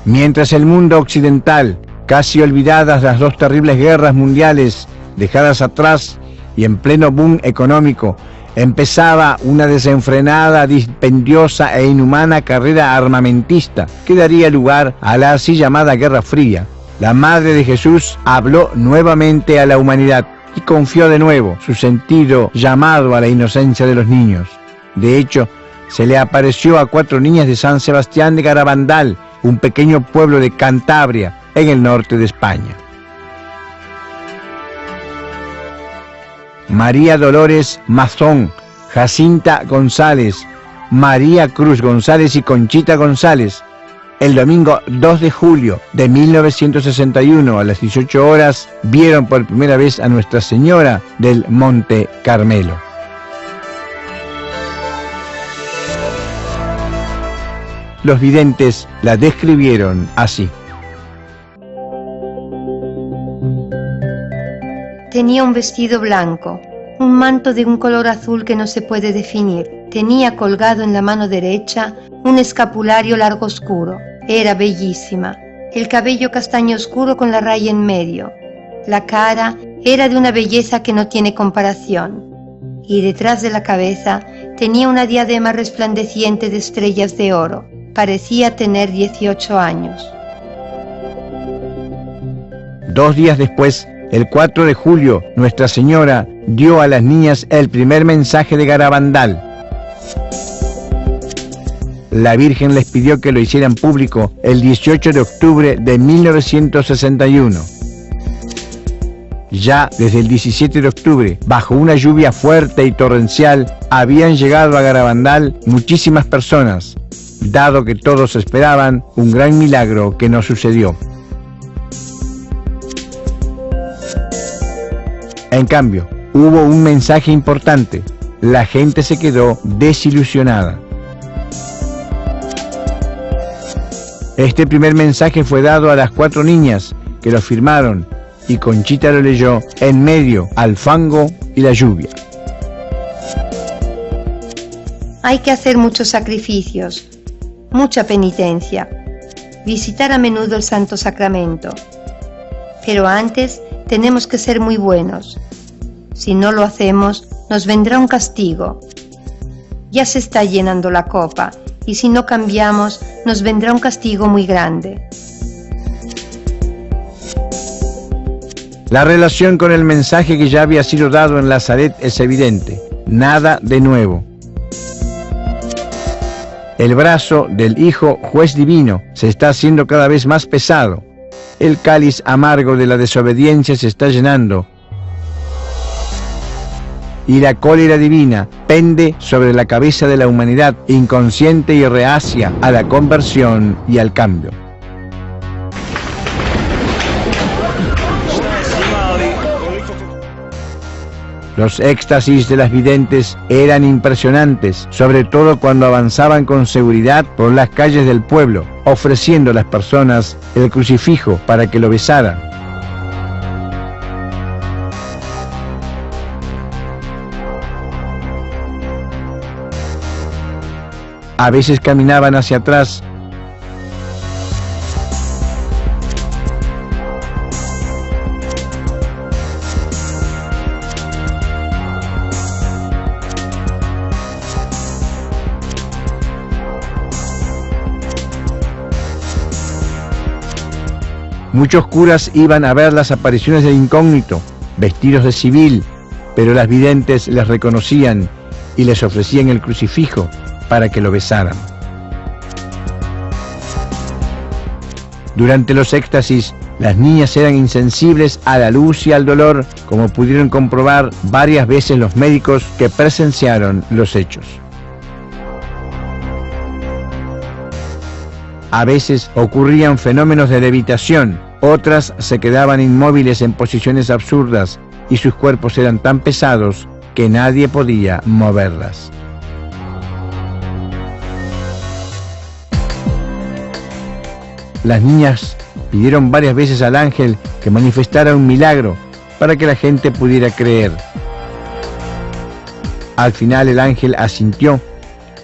Mientras el mundo occidental, casi olvidadas las dos terribles guerras mundiales dejadas atrás y en pleno boom económico, empezaba una desenfrenada, dispendiosa e inhumana carrera armamentista que daría lugar a la así llamada Guerra Fría, la Madre de Jesús habló nuevamente a la humanidad y confió de nuevo su sentido llamado a la inocencia de los niños. De hecho, se le apareció a 4 niñas de San Sebastián de Garabandal, un pequeño pueblo de Cantabria, en el norte de España. María Dolores Mazón, Jacinta González, María Cruz González y Conchita González, el domingo 2 de julio de 1961 a las 18 horas vieron por primera vez a Nuestra Señora del Monte Carmelo. Los videntes la describieron así. Tenía un vestido blanco, un manto de un color azul que no se puede definir. Tenía colgado en la mano derecha un escapulario largo oscuro. Era bellísima. El cabello castaño oscuro con la raya en medio. La cara era de una belleza que no tiene comparación. Y detrás de la cabeza tenía una diadema resplandeciente de estrellas de oro. Parecía tener 18 años. 2 días después, el 4 de julio, Nuestra Señora dio a las niñas el primer mensaje de Garabandal. La Virgen les pidió que lo hicieran público el 18 de octubre de 1961. Ya desde el 17 de octubre, bajo una lluvia fuerte y torrencial, habían llegado a Garabandal muchísimas personas, dado que todos esperaban un gran milagro que no sucedió. En cambio, hubo un mensaje importante. La gente se quedó desilusionada. Este primer mensaje fue dado a las 4 niñas que lo firmaron y Conchita lo leyó en medio al fango y la lluvia. Hay que hacer muchos sacrificios, mucha penitencia, visitar a menudo el Santo Sacramento. Pero antes tenemos que ser muy buenos. Si no lo hacemos, nos vendrá un castigo. Ya se está llenando la copa, y si no cambiamos, nos vendrá un castigo muy grande. La relación con el mensaje que ya había sido dado en Nazaret es evidente. Nada de nuevo. El brazo del Hijo Juez Divino se está haciendo cada vez más pesado. El cáliz amargo de la desobediencia se está llenando. y la cólera divina pende sobre la cabeza de la humanidad inconsciente y reacia a la conversión y al cambio. Los éxtasis de las videntes eran impresionantes, sobre todo cuando avanzaban con seguridad por las calles del pueblo, ofreciendo a las personas el crucifijo para que lo besaran. A veces caminaban hacia atrás, muchos curas iban a ver las apariciones del incógnito, vestidos de civil, pero las videntes les reconocían y les ofrecían el crucifijo para que lo besaran. Durante los éxtasis, las niñas eran insensibles a la luz y al dolor, como pudieron comprobar varias veces los médicos que presenciaron los hechos. A veces ocurrían fenómenos de levitación, otras se quedaban inmóviles en posiciones absurdas y sus cuerpos eran tan pesados que nadie podía moverlas. Las niñas pidieron varias veces al ángel que manifestara un milagro para que la gente pudiera creer. Al final el ángel asintió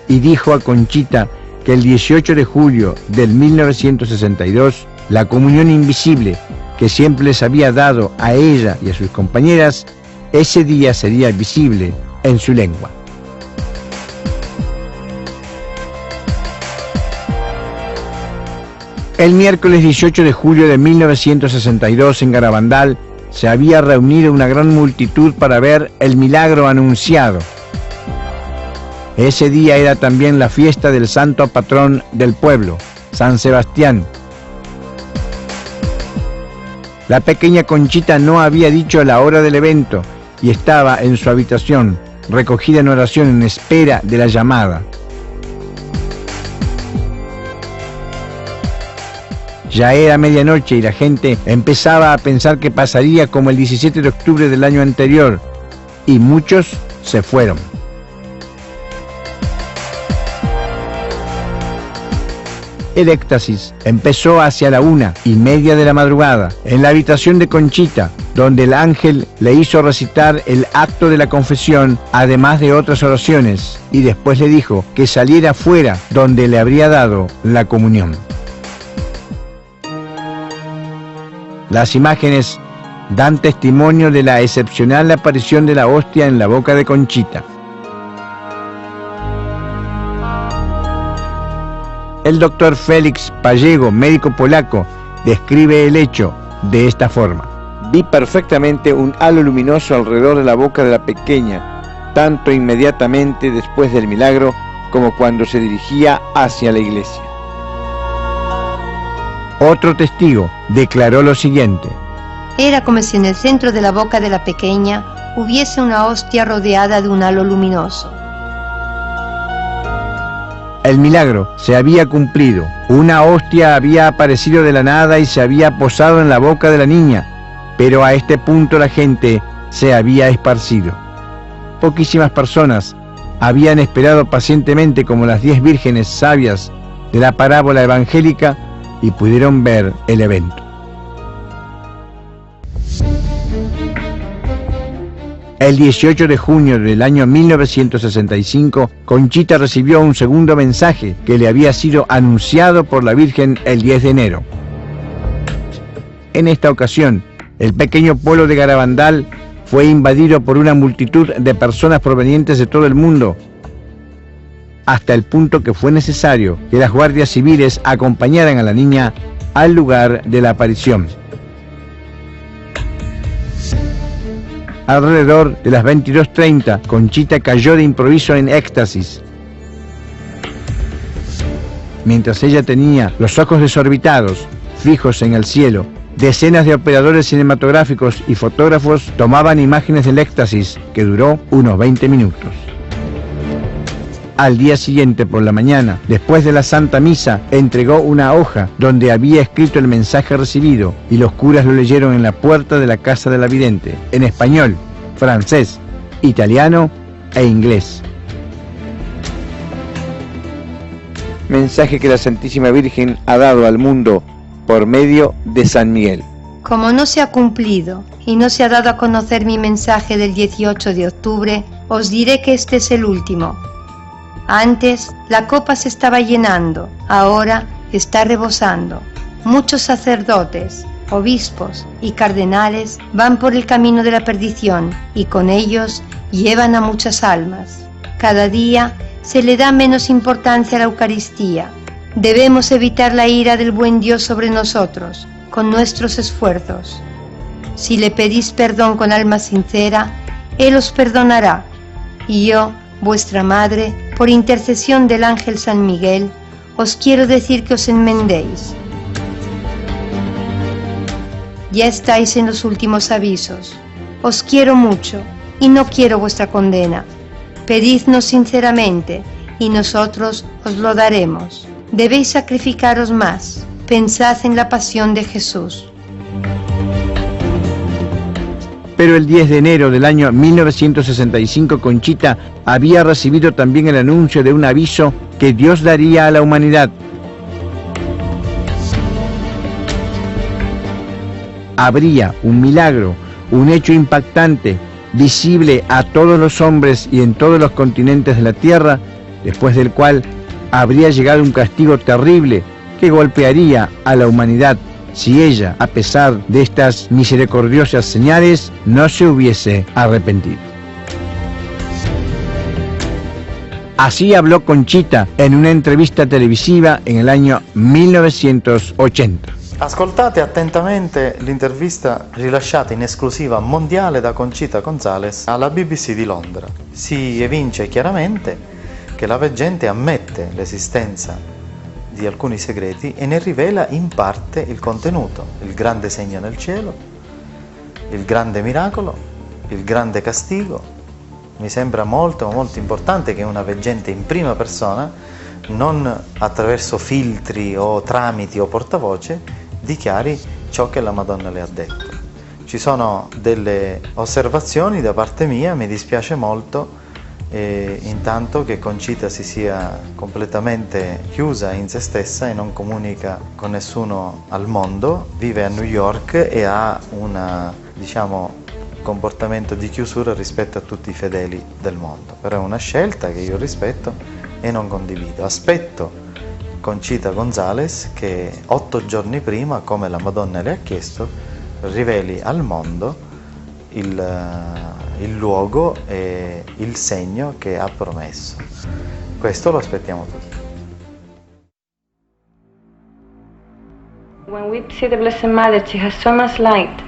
y dijo a Conchita que el 18 de julio del 1962, la comunión invisible que siempre les había dado a ella y a sus compañeras, ese día sería visible en su lengua. El miércoles 18 de julio de 1962 en Garabandal se había reunido una gran multitud para ver el milagro anunciado. Ese día era también la fiesta del santo patrón del pueblo, San Sebastián. La pequeña Conchita no había dicho la hora del evento y estaba en su habitación, recogida en oración en espera de la llamada. Ya era medianoche y la gente empezaba a pensar que pasaría como el 17 de octubre del año anterior, y muchos se fueron. El éxtasis empezó hacia la 1:30 de la madrugada, en la habitación de Conchita, donde el ángel le hizo recitar el acto de la confesión, además de otras oraciones, y después le dijo que saliera afuera, donde le habría dado la comunión. Las imágenes dan testimonio de la excepcional aparición de la hostia en la boca de Conchita. El doctor Félix Pallego, médico polaco, describe el hecho de esta forma. Vi perfectamente un halo luminoso alrededor de la boca de la pequeña, tanto inmediatamente después del milagro como cuando se dirigía hacia la iglesia. Otro testigo declaró lo siguiente: Era como si en el centro de la boca de la pequeña hubiese una hostia rodeada de un halo luminoso. El milagro se había cumplido. Una hostia había aparecido de la nada y se había posado en la boca de la niña, pero a este punto la gente se había esparcido. Poquísimas personas habían esperado pacientemente como las 10 vírgenes sabias de la parábola evangélica y pudieron ver el evento. El 18 de junio del año 1965, Conchita recibió un segundo mensaje que le había sido anunciado por la Virgen el 10 de enero. En esta ocasión, el pequeño pueblo de Garabandal fue invadido por una multitud de personas provenientes de todo el mundo, hasta el punto que fue necesario que las guardias civiles acompañaran a la niña al lugar de la aparición. Alrededor de las 22:30, Conchita cayó de improviso en éxtasis. Mientras ella tenía los ojos desorbitados, fijos en el cielo, decenas de operadores cinematográficos y fotógrafos tomaban imágenes del éxtasis, que duró unos 20 minutos. Al día siguiente por la mañana, después de la Santa Misa, entregó una hoja donde había escrito el mensaje recibido y los curas lo leyeron en la puerta de la casa de la vidente, en español, francés, italiano e inglés. Mensaje que la Santísima Virgen ha dado al mundo por medio de San Miguel. Como no se ha cumplido y no se ha dado a conocer mi mensaje del 18 de octubre, os diré que este es el último. Antes la copa se estaba llenando, ahora está rebosando. Muchos sacerdotes, obispos y cardenales van por el camino de la perdición y con ellos llevan a muchas almas. Cada día se le da menos importancia a la Eucaristía. Debemos evitar la ira del buen Dios sobre nosotros con nuestros esfuerzos. Si le pedís perdón con alma sincera, Él os perdonará. Y yo, vuestra madre, por intercesión del ángel San Miguel, os quiero decir que os enmendéis. Ya estáis en los últimos avisos. Os quiero mucho y no quiero vuestra condena. Pedidnos sinceramente y nosotros os lo daremos. Debéis sacrificaros más. Pensad en la pasión de Jesús. Pero el 10 de enero del año 1965, Conchita había recibido también el anuncio de un aviso que Dios daría a la humanidad. Habría un milagro, un hecho impactante, visible a todos los hombres y en todos los continentes de la tierra, después del cual habría llegado un castigo terrible que golpearía a la humanidad si ella, a pesar de estas misericordiosas señales, no se hubiese arrepentido. Así habló Conchita en una entrevista televisiva en el año 1980. Ascoltate attentamente l'intervista rilasciata in esclusiva mondiale da Conchita González alla BBC di Londra. Si evince chiaramente che la veggente ammette l'esistenza di alcuni segreti e ne rivela in parte il contenuto, il grande segno nel cielo, il grande miracolo, il grande castigo. Mi sembra molto importante che una veggente in prima persona, non attraverso filtri o tramiti o portavoce, dichiari ciò che la Madonna le ha detto. Ci sono delle osservazioni da parte mia, mi dispiace molto intanto che Conchita si sia completamente chiusa in se stessa e non comunica con nessuno al mondo, vive a New York e ha un comportamento di chiusura rispetto a tutti i fedeli del mondo, però è una scelta che io rispetto e non condivido. Aspetto Conchita González che 8 giorni prima, come la Madonna le ha chiesto, riveli al mondo il luogo e il segno che ha promesso. Questo lo aspettiamo tutti. When we see the Blessed Mother, she has so much light.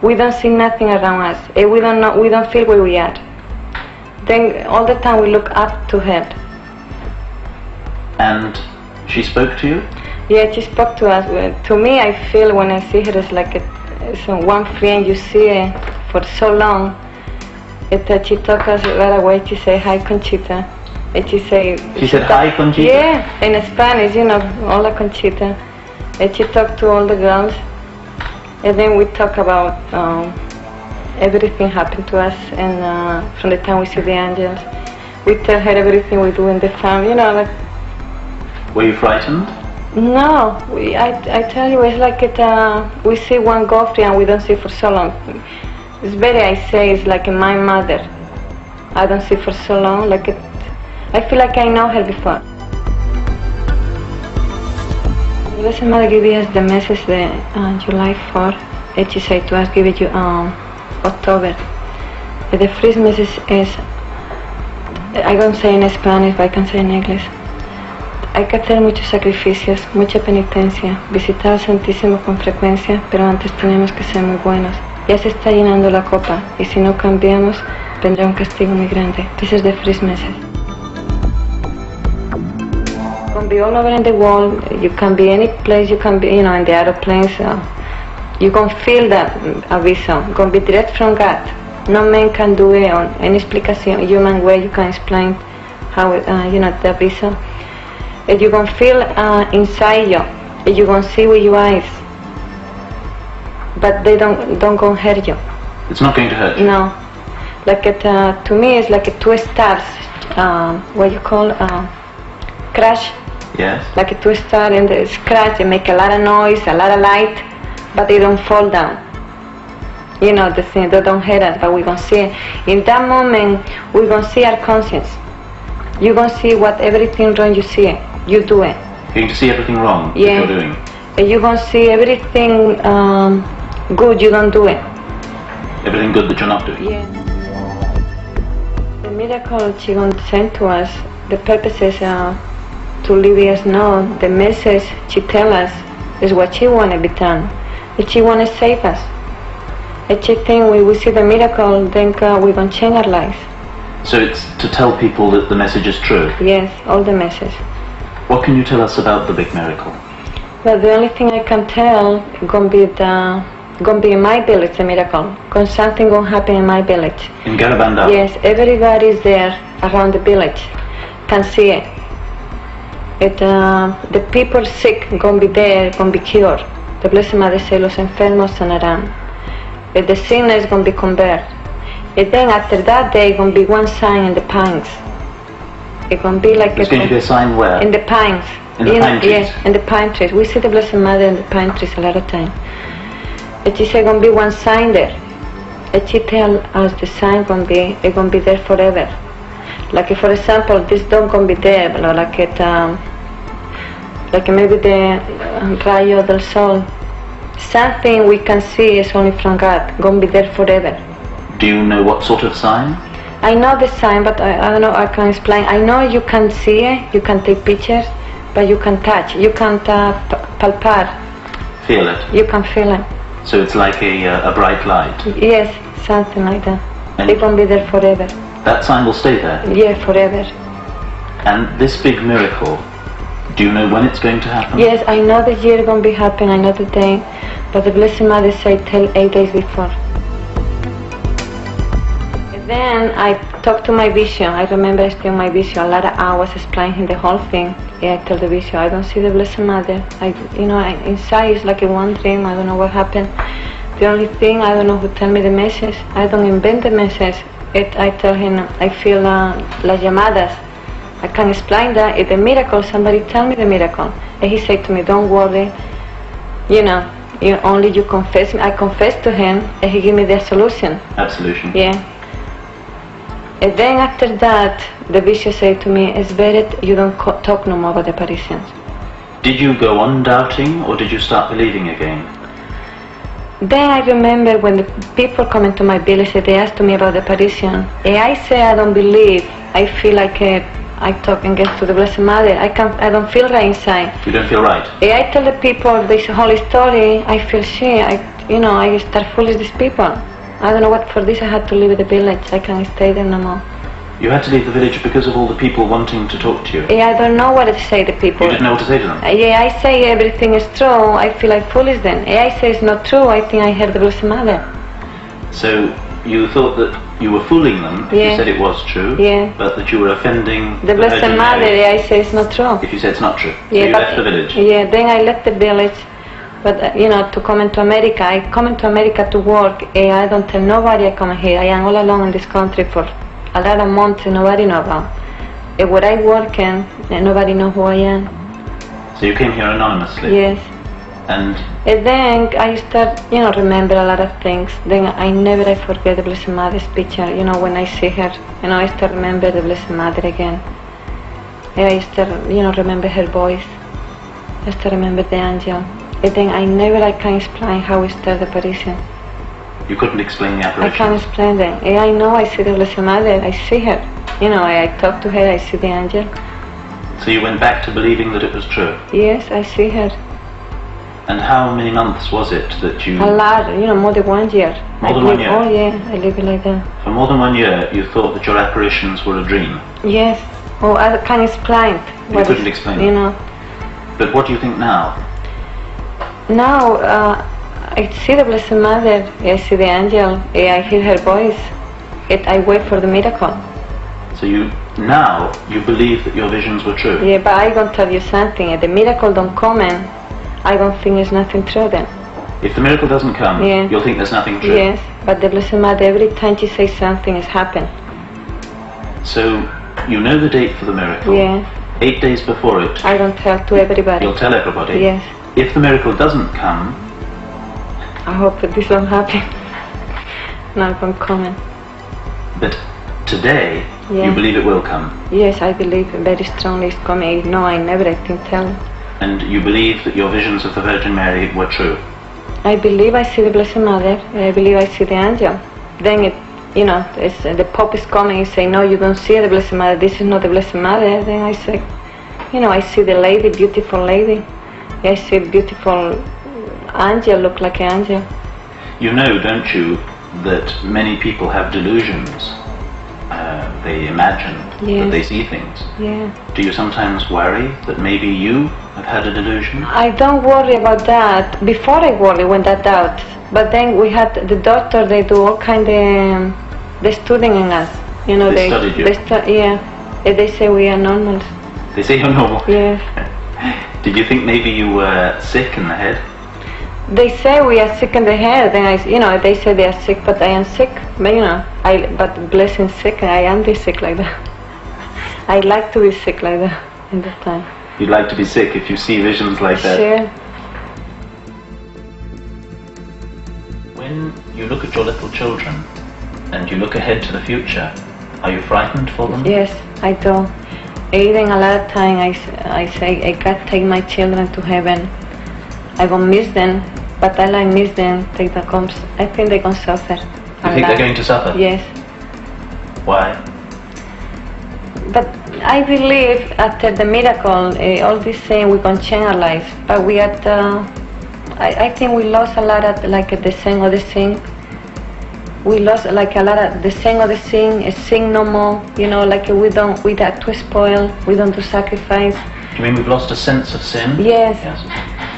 We don't see nothing around us. We don't feel where we are. Then all the time we look up to her. And she spoke to you? Yeah, she spoke to us. To me, I feel when I see her, it's like one friend you see for so long. That she took us right away. She said, "Hi, Conchita." And she said, "Hi, Conchita." Yeah, in Spanish, hola, Conchita. And she talked to all the girls. And then we talk about everything happened to us, and from the time we see the angels, we tell her everything we do in the farm. Were you frightened? No, I tell you, it's like we see one Godfrey and we don't see for so long. It's better, I say, it's like my mother. I don't see for so long, I feel like I know her before. The Blessed Mother gave us the message July 4, and she said to us, give it you October. The first message is, I don't say in Spanish, but I can say in English. Hay que hacer muchos sacrificios, mucha penitencia, visitar al Santísimo con frecuencia, pero antes tenemos que ser muy buenos. Ya se está llenando la copa, y si no cambiamos, vendrá un castigo muy grande. This is the first message. You can be all over in the world, you can be any place, you can be, in the aeroplanes, You can feel that vision, can be direct from God. No man can do it on any explication, human way you can explain how, the vision. And you can feel inside you, and you can see with your eyes, but they don't go hurt you. It's not going to hurt you? No. Like to me, it's like two stars, what you call crash. Yes. Like two stars in the scratch, they make a lot of noise, a lot of light, but they don't fall down. The thing, they don't hurt us, but we can see it. In that moment, we can see our conscience. You can see what everything wrong you see it, you do it. You're going to see everything wrong that you're doing? And you can see everything good, you don't do it. Everything good that you're not doing? Yeah. The miracle she going to send to us, the purpose is to let us know the message she tell us is what she want to be done. That she want to save us. And she think when we see the miracle, then we're going to change our lives. So it's to tell people that the message is true? Yes, all the message. What can you tell us about the big miracle? Well, the only thing I can tell gonna be in my village, the miracle. Cause something gonna happen in my village. In Garabandal? Yes, everybody is there around the village, can see it. The people sick gonna be there, gonna be cured. The Blessed Mother say los enfermos sanarán. The sinners gonna be converted. And then after that day gonna be one sign in the pines. It's gonna be like There's going to be a sign where? in the pines. In the pine trees? Yes, in the pine trees. We see the Blessed Mother in the pine trees a lot of time. And she said gonna be one sign there. And she tell us the sign gonna be there forever. Like for example, this dog gonna be there, like maybe the rayo del sol. Something we can see is only from God, gonna be there forever. Do you know what sort of sign? I know the sign, but I don't know, I can explain. I know you can see it, you can take pictures, but you can touch, you can't palpar. Feel it? You can feel it. So it's like a bright light? Yes, something like that. And It's gonna be there forever. that sign will stay there? Yeah, forever. And this big miracle, do you know when it's going to happen? Yes, I know the year gonna be happening, I know the day, but the Blessed Mother said tell 8 days before. And then I talked to my vision. I remember still my vision. A lot of hours explaining the whole thing. Yeah, I tell the vision, I don't see the Blessed Mother. Inside it's like a one dream. I don't know what happened. The only thing, I don't know who tell me the message. I don't invent the message. I tell him I feel las llamadas. I can explain that. It's a miracle. Somebody tell me the miracle. And he said to me, don't worry. Only you confess me. I confess to him, and he give me the solution. Absolution. Yeah. And then after that, the bishop said to me, it's better you don't talk no more about the apparitions. Did you go on doubting, or did you start believing again? Then I remember when the people come into my village, they asked me about the apparition. And I say I don't believe. I feel like I talk against to the Blessed Mother. I don't feel right inside. You don't feel right? And I tell the people this whole story. I feel shame. I start foolish these people. I don't know what for this I had to leave the village. I can't stay there no more. You had to leave the village because of all the people wanting to talk to you? Yeah, I don't know what to say to people. You didn't know what to say to them? Yeah, I say everything is true. I feel like foolish then. Yeah, I say it's not true. I think I heard the Blessed Mother. So you thought that you were fooling them if you said it was true, but that you were offending the Blessed Mother. Yeah, I say it's not true. If you said it's not true. Yeah, so you left the village. Yeah, then I left the village. But to come into America, I come into America to work. I don't tell nobody I come here. I am all alone in this country for a lot of months and nobody know about. Where I work and nobody know who I am. So you came here anonymously? Yes. And then I start, remember a lot of things. Then I forget the Blessed Mother's picture. When I see her, I start remember the Blessed Mother again. I start, remember her voice. I start remember the angel. And then I can explain how we start the apparition. You couldn't explain the apparition? I can't explain that. I know I see the Blessed Mother, I see her. I talk to her, I see the angel. So you went back to believing that it was true? Yes, I see her. And how many months was it that you... A lot, more than 1 year. More than 1 year? Oh yeah, I live it like that. For more than 1 year you thought that your apparitions were a dream? Yes. Oh, I can't explain. You couldn't explain it? But what do you think now? Now, I see the Blessed Mother, I see the angel, I hear her voice, I wait for the miracle. So you believe that your visions were true? Yeah, but I don't tell you something, if the miracle don't come in, I don't think there's nothing true then. If the miracle doesn't come, you'll think there's nothing true? Yes, but the Blessed Mother, every time she says something, has happened. So you know the date for the miracle? Yeah. 8 days before it? I don't tell to everybody. You'll tell everybody? Yes. If the miracle doesn't come? I hope that this won't happen. Not going to come. But today, you believe it will come? Yes, I believe very strongly it's coming. No, I never, I can tell. And you believe that your visions of the Virgin Mary were true? I believe I see the Blessed Mother. I believe I see the angel. Then the Pope is coming and say, no, you don't see the Blessed Mother. This is not the Blessed Mother. Then I say, I see the lady, beautiful lady. I see a beautiful angel, look like an angel. You know, don't you, that many people have delusions? They imagine that they see things. Yeah. Do you sometimes worry that maybe you have had a delusion? I don't worry about that. Before I worry when that doubt. But then we had the doctor, they do all kind of, they're studying us. They studied you? They say we are normal. They say you're normal? Yes. Did you think maybe you were sick in the head? They say we are sick in the head, and they say they are sick, but I am sick. But but blessing sick, I am be sick like that. I like to be sick like that in that time. You'd like to be sick if you see visions like that? Sure. When you look at your little children and you look ahead to the future, are you frightened for them? Yes, I do. Even a lot of time I say, I can't take my children to heaven. I won't miss them, but I like miss them. I think they're going to suffer. You think they're going to suffer? Yes. Why? But I believe after the miracle, all this saying we can change our lives. But we had, I think we lost a lot of the saying of the thing. We lost a lot of the saying of the thing, sing no more. We have to spoil. We don't do sacrifice. You mean we've lost a sense of sin? Yes.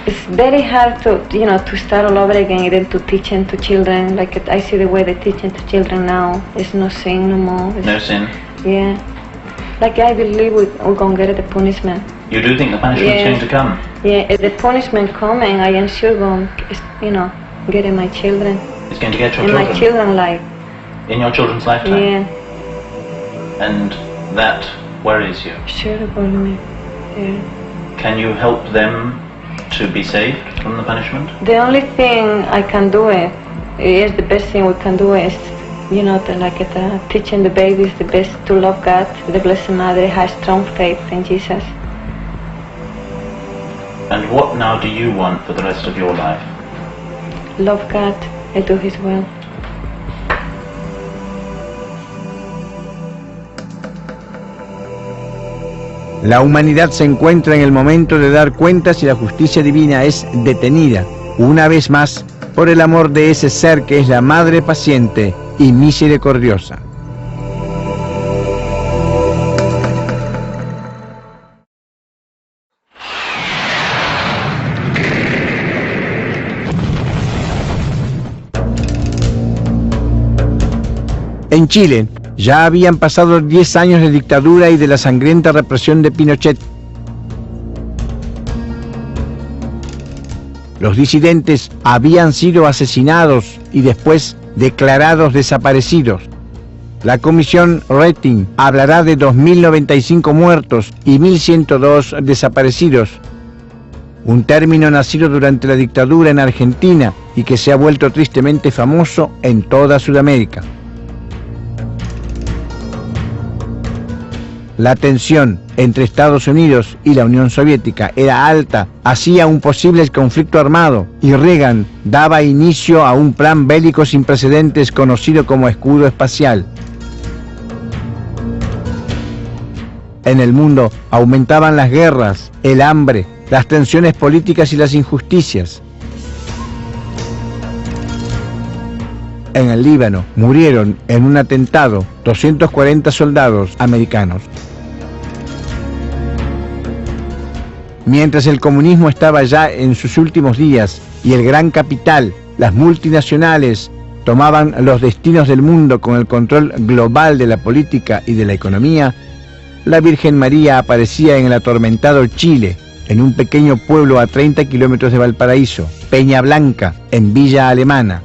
It's very hard to start all over again and then to teach them to children. I see the way they teach them to children now. It's no sin no more. No sin? Yeah. I believe we're going to get the punishment. You do think the punishment's going to come? Yeah, if the punishment coming, I am sure going to, get in my children. It's going to get your in children? In my children's life. In your children's lifetime? Yeah. And that worries you? Sure, it worries me. Yeah. Can you help them to be saved from the punishment? The only thing I can do the best thing we can do is, teaching the babies the best to love God, the Blessed Mother, have strong faith in Jesus. And what now do you want for the rest of your life? Love God and do His will. La humanidad se encuentra en el momento de dar cuenta si la justicia divina es detenida, una vez más, por el amor de ese ser que es la Madre paciente y misericordiosa. En Chile, ya habían pasado 10 años de dictadura y de la sangrienta represión de Pinochet. Los disidentes habían sido asesinados y después declarados desaparecidos. La comisión Rating hablará de 2.095 muertos y 1.102 desaparecidos. Un término nacido durante la dictadura en Argentina y que se ha vuelto tristemente famoso en toda Sudamérica. La tensión entre Estados Unidos y la Unión Soviética era alta, hacía un posible conflicto armado y Reagan daba inicio a un plan bélico sin precedentes conocido como escudo espacial. En el mundo aumentaban las guerras, el hambre, las tensiones políticas y las injusticias. En el Líbano murieron en un atentado 240 soldados americanos. Mientras el comunismo estaba ya en sus últimos días y el gran capital las multinacionales tomaban los destinos del mundo con el control global de la política y de la economía, la Virgen María aparecía en el atormentado Chile, en un pequeño pueblo a 30 kilómetros de Valparaíso, Peña Blanca, en Villa Alemana.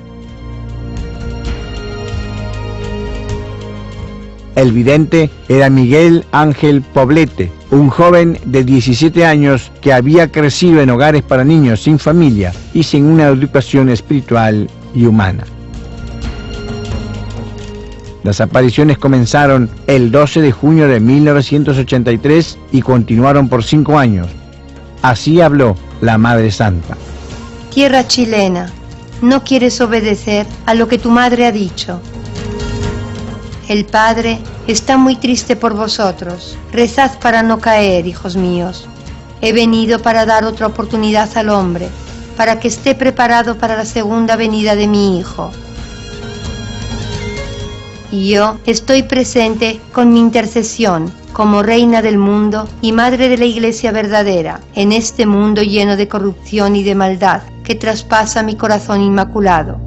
El vidente era Miguel Ángel Poblete, un joven de 17 años que había crecido en hogares para niños sin familia y sin una educación espiritual y humana. Las apariciones comenzaron el 12 de junio de 1983 y continuaron por 5 años. Así habló la Madre Santa. Tierra chilena, no quieres obedecer a lo que tu madre ha dicho. El Padre está muy triste por vosotros. Rezad para no caer, hijos míos. He venido para dar otra oportunidad al hombre, para que esté preparado para la segunda venida de mi Hijo. Y yo estoy presente con mi intercesión como reina del mundo y madre de la Iglesia verdadera en este mundo lleno de corrupción y de maldad que traspasa mi corazón inmaculado.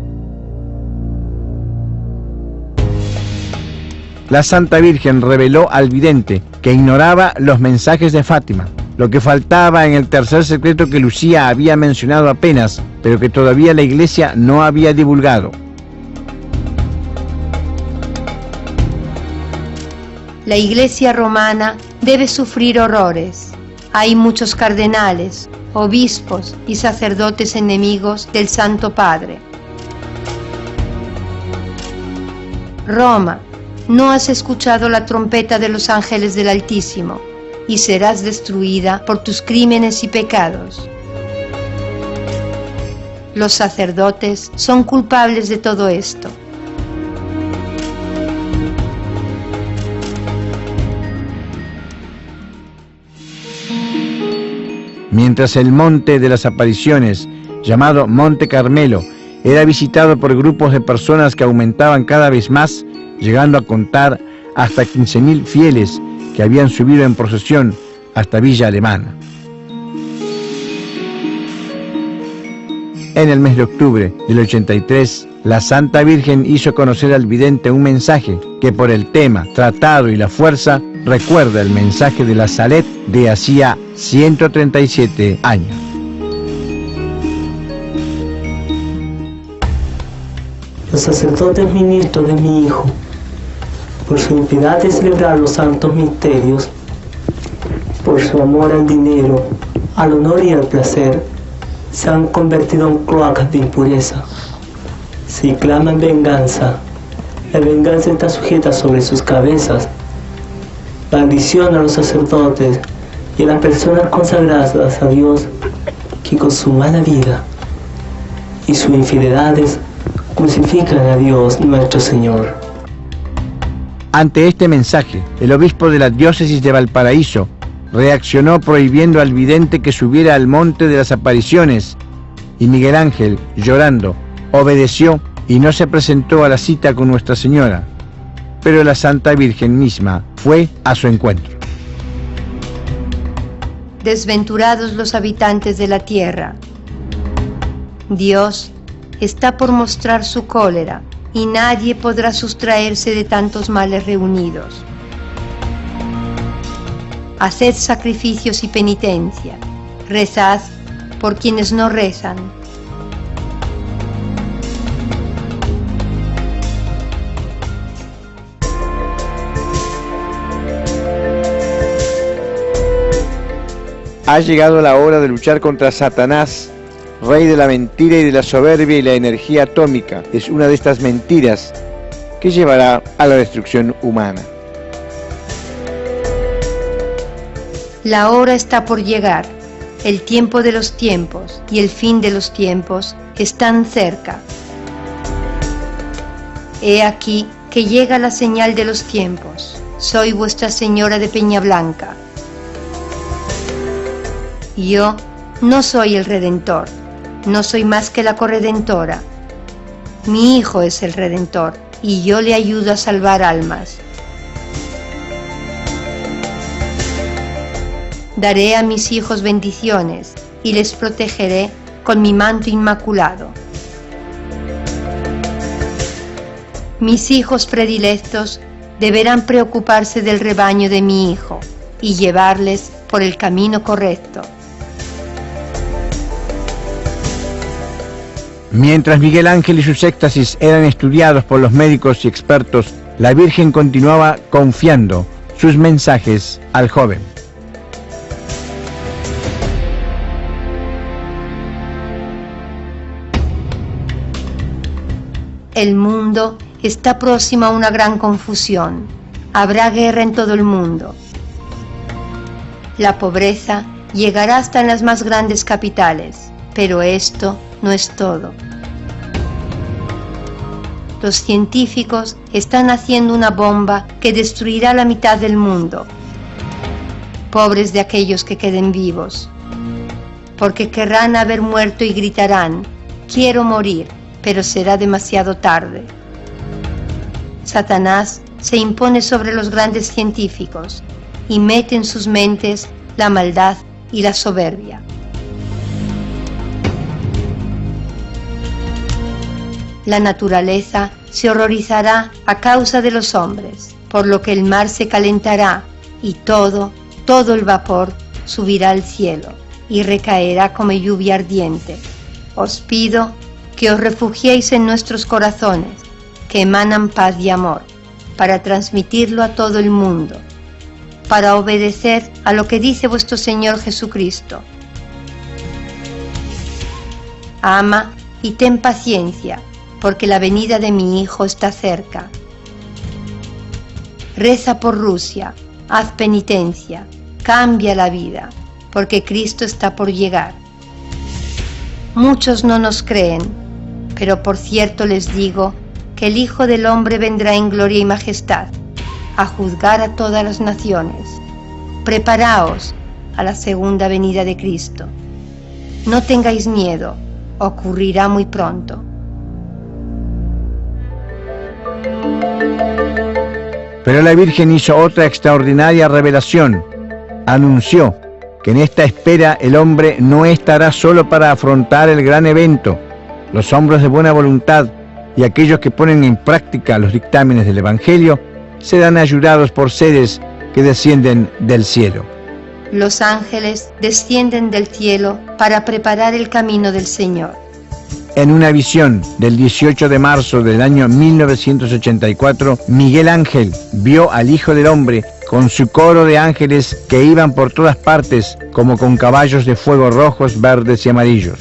La Santa Virgen reveló al vidente que ignoraba los mensajes de Fátima, lo que faltaba en el tercer secreto que Lucía había mencionado apenas, pero que todavía la Iglesia no había divulgado. La Iglesia romana debe sufrir horrores. Hay muchos cardenales, obispos y sacerdotes enemigos del Santo Padre. Roma, no has escuchado la trompeta de los ángeles del Altísimo, y serás destruida por tus crímenes y pecados. Los sacerdotes son culpables de todo esto. Mientras el Monte de las Apariciones, llamado Monte Carmelo, era visitado por grupos de personas que aumentaban cada vez más, llegando a contar hasta 15.000 fieles que habían subido en procesión hasta Villa Alemana. En el mes de octubre del 83, la Santa Virgen hizo conocer al vidente un mensaje que por el tema, tratado y la fuerza recuerda el mensaje de la Salet de hacía 137 años. Los sacerdotes ministros de mi Hijo, por su impiedad de celebrar los santos misterios, por su amor al dinero, al honor y al placer, se han convertido en cloacas de impureza. Si claman venganza, la venganza está sujeta sobre sus cabezas. Maldición a los sacerdotes y a las personas consagradas a Dios que con su mala vida y sus infidelidades crucifican a Dios nuestro Señor. Ante este mensaje, el obispo de la diócesis de Valparaíso reaccionó prohibiendo al vidente que subiera al Monte de las Apariciones, y Miguel Ángel, llorando, obedeció y no se presentó a la cita con Nuestra Señora, pero la Santa Virgen misma fue a su encuentro. Desventurados los habitantes de la tierra. Dios está por mostrar su cólera y nadie podrá sustraerse de tantos males reunidos. Haced sacrificios y penitencia, rezad por quienes no rezan. Ha llegado la hora de luchar contra Satanás, rey de la mentira y de la soberbia y la energía atómica. Es una de estas mentiras que llevará a la destrucción humana. La hora está por llegar. El tiempo de los tiempos y el fin de los tiempos están cerca. He aquí que llega la señal de los tiempos. Soy vuestra Señora de Peña Blanca. Yo no soy el Redentor, no soy más que la corredentora. Mi Hijo es el Redentor y yo le ayudo a salvar almas. Daré a mis hijos bendiciones y les protegeré con mi manto inmaculado. Mis hijos predilectos deberán preocuparse del rebaño de mi Hijo y llevarles por el camino correcto. Mientras Miguel Ángel y sus éxtasis eran estudiados por los médicos y expertos, la Virgen continuaba confiando sus mensajes al joven. El mundo está próximo a una gran confusión. Habrá guerra en todo el mundo. La pobreza llegará hasta en las más grandes capitales, pero esto no es todo. Los científicos están haciendo una bomba que destruirá la mitad del mundo. Pobres de aquellos que queden vivos, porque querrán haber muerto y gritarán: quiero morir, pero será demasiado tarde. Satanás se impone sobre los grandes científicos y mete en sus mentes la maldad y la soberbia. La naturaleza se horrorizará a causa de los hombres, por lo que el mar se calentará y todo el vapor subirá al cielo y recaerá como lluvia ardiente. Os pido que os refugiéis en nuestros corazones, que emanan paz y amor, para transmitirlo a todo el mundo, para obedecer a lo que dice vuestro Señor Jesucristo. Ama y ten paciencia, porque la venida de mi Hijo está cerca. Reza por Rusia, haz penitencia, cambia la vida, porque Cristo está por llegar. Muchos no nos creen, pero por cierto les digo que el Hijo del Hombre vendrá en gloria y majestad, a juzgar a todas las naciones. Preparaos a la segunda venida de Cristo. No tengáis miedo, ocurrirá muy pronto. Pero la Virgen hizo otra extraordinaria revelación. Anunció que en esta espera el hombre no estará solo para afrontar el gran evento. Los hombres de buena voluntad y aquellos que ponen en práctica los dictámenes del Evangelio serán ayudados por seres que descienden del cielo. Los ángeles descienden del cielo para preparar el camino del Señor. En una visión del 18 de marzo del año 1984, Miguel Ángel vio al Hijo del Hombre con su coro de ángeles que iban por todas partes como con caballos de fuego rojos, verdes y amarillos.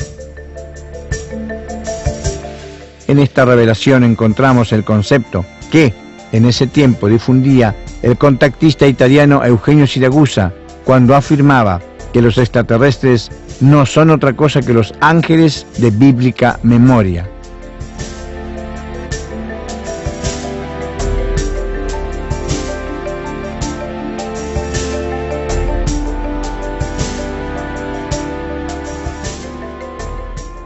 En esta revelación encontramos el concepto que en ese tiempo difundía el contactista italiano Eugenio Siragusa cuando afirmaba que los extraterrestres no son otra cosa que los ángeles de bíblica memoria.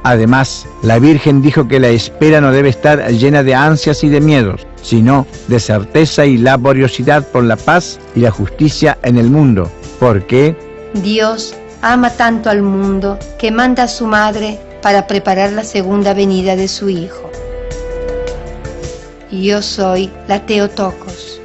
Además, la Virgen dijo que la espera no debe estar llena de ansias y de miedos, sino de certeza y laboriosidad por la paz y la justicia en el mundo, porque Dios ama tanto al mundo que manda a su madre para preparar la segunda venida de su Hijo. Yo soy la Theotokos.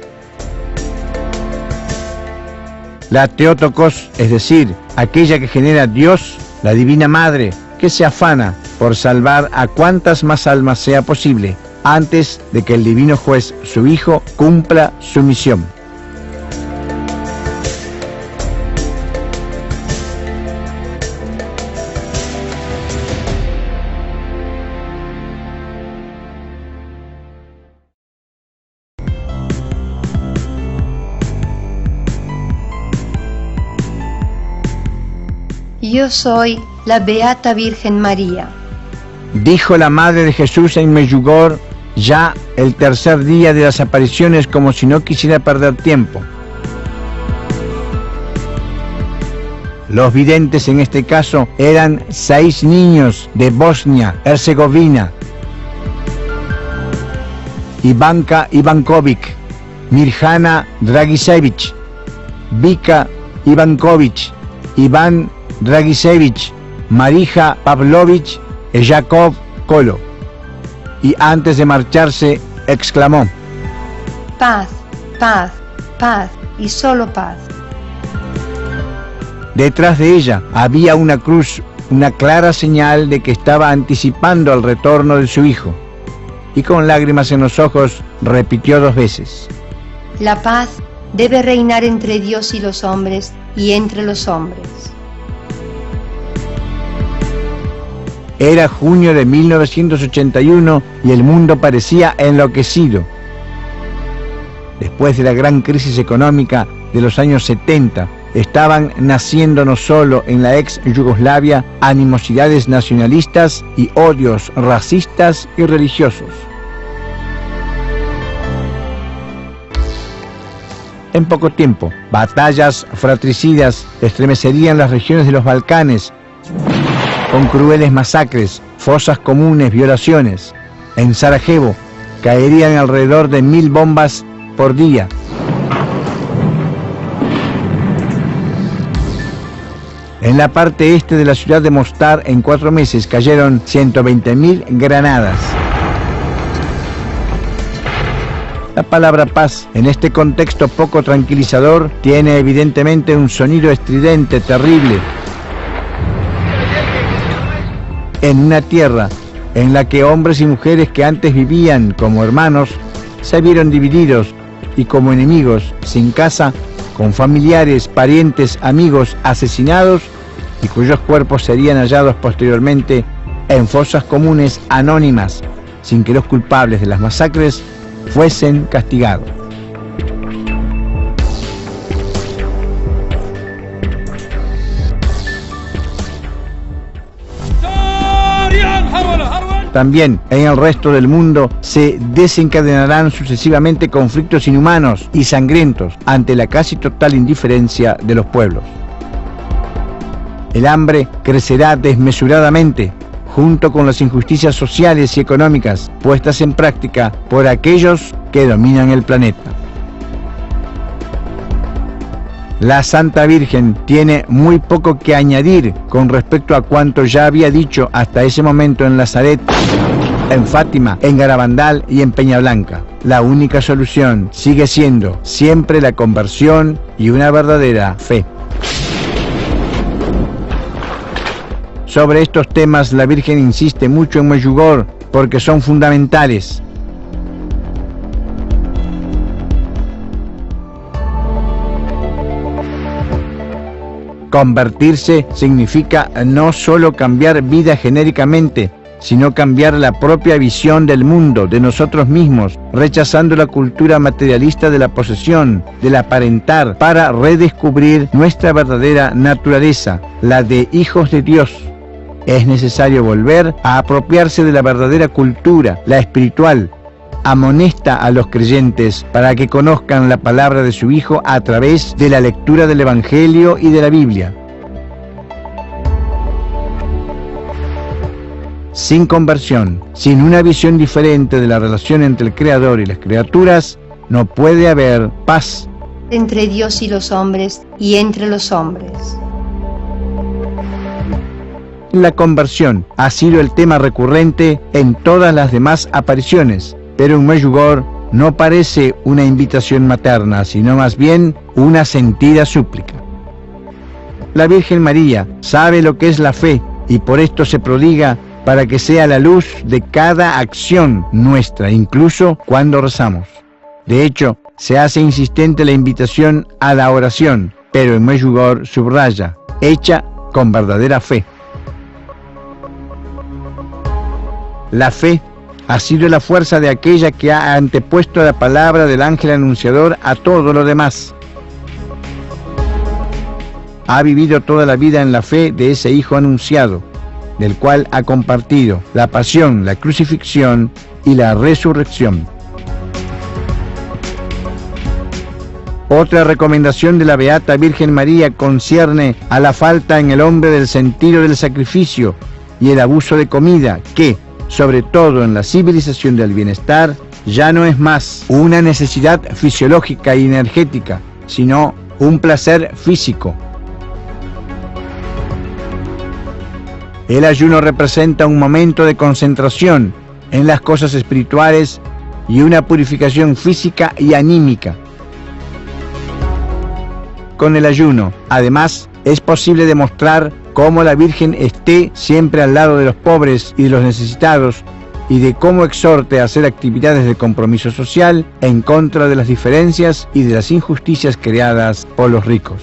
La Theotokos, es decir, aquella que genera Dios, la Divina Madre, que se afana por salvar a cuantas más almas sea posible antes de que el Divino Juez, su Hijo, cumpla su misión. Yo soy la Beata Virgen María. Dijo la Madre de Jesús en Medjugorje, ya el tercer día de las apariciones, como si no quisiera perder tiempo. Los videntes en este caso eran 6 niños de Bosnia-Herzegovina: Ivanka Ivankovic, Mirjana Dragicevic, Vika Ivankovic, Iván Dragicevic, Marija Pavlovich y Jakov Kolo. Y antes de marcharse exclamó: Paz, paz, paz y solo paz. Detrás de ella había una cruz, una clara señal de que estaba anticipando el retorno de su hijo. Y con lágrimas en los ojos repitió 2 veces: La paz debe reinar entre Dios y los hombres y entre los hombres. Era junio de 1981 y el mundo parecía enloquecido. Después de la gran crisis económica de los años 70, estaban naciendo no solo en la ex Yugoslavia animosidades nacionalistas y odios racistas y religiosos. En poco tiempo, batallas fratricidas estremecerían las regiones de los Balcanes, con crueles masacres, fosas comunes, violaciones. En Sarajevo caerían alrededor de 1000 bombas por día. En la parte este de la ciudad de Mostar, en 4 meses cayeron 120.000 granadas. La palabra paz, en este contexto poco tranquilizador, tiene evidentemente un sonido estridente, terrible. En una tierra en la que hombres y mujeres que antes vivían como hermanos, se vieron divididos y como enemigos, sin casa, con familiares, parientes, amigos asesinados y cuyos cuerpos serían hallados posteriormente en fosas comunes anónimas, sin que los culpables de las masacres fuesen castigados. También en el resto del mundo se desencadenarán sucesivamente conflictos inhumanos y sangrientos ante la casi total indiferencia de los pueblos. El hambre crecerá desmesuradamente, junto con las injusticias sociales y económicas puestas en práctica por aquellos que dominan el planeta. La Santa Virgen tiene muy poco que añadir con respecto a cuanto ya había dicho hasta ese momento en Nazaret, en Fátima, en Garabandal y en Peñablanca. La única solución sigue siendo siempre la conversión y una verdadera fe. Sobre estos temas la Virgen insiste mucho en Medjugorje porque son fundamentales. Convertirse significa no solo cambiar vida genéricamente, sino cambiar la propia visión del mundo, de nosotros mismos, rechazando la cultura materialista de la posesión, del aparentar, para redescubrir nuestra verdadera naturaleza, la de hijos de Dios. Es necesario volver a apropiarse de la verdadera cultura, la espiritual. Amonesta a los creyentes para que conozcan la palabra de su Hijo a través de la lectura del Evangelio y de la Biblia. Sin conversión, sin una visión diferente de la relación entre el Creador y las criaturas, no puede haber paz Entre Dios y los hombres y entre los hombres. La conversión ha sido el tema recurrente en todas las demás apariciones, pero en Medjugorje no parece una invitación materna, sino más bien una sentida súplica. La Virgen María sabe lo que es la fe y por esto se prodiga para que sea la luz de cada acción nuestra, incluso cuando rezamos. De hecho, se hace insistente la invitación a la oración, pero en Medjugorje subraya, hecha con verdadera fe. La fe ha sido la fuerza de aquella que ha antepuesto la palabra del ángel anunciador a todo lo demás. Ha vivido toda la vida en la fe de ese Hijo anunciado, del cual ha compartido la pasión, la crucifixión y la resurrección. Otra recomendación de la Beata Virgen María concierne a la falta en el hombre del sentido del sacrificio y el abuso de comida que, sobre todo en la civilización del bienestar, ya no es más una necesidad fisiológica y energética, sino un placer físico. El ayuno representa un momento de concentración en las cosas espirituales y una purificación física y anímica. Con el ayuno, además, es posible demostrar cómo la Virgen esté siempre al lado de los pobres y de los necesitados, y de cómo exhorte a hacer actividades de compromiso social en contra de las diferencias y de las injusticias creadas por los ricos.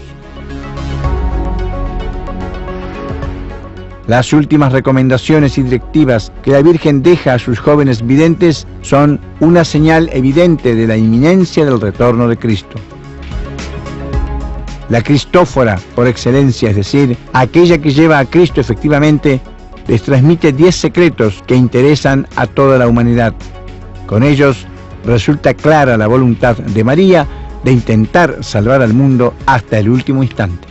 Las últimas recomendaciones y directivas que la Virgen deja a sus jóvenes videntes son una señal evidente de la inminencia del retorno de Cristo. La Cristófora, por excelencia, es decir, aquella que lleva a Cristo efectivamente, les transmite 10 secretos que interesan a toda la humanidad. Con ellos resulta clara la voluntad de María de intentar salvar al mundo hasta el último instante.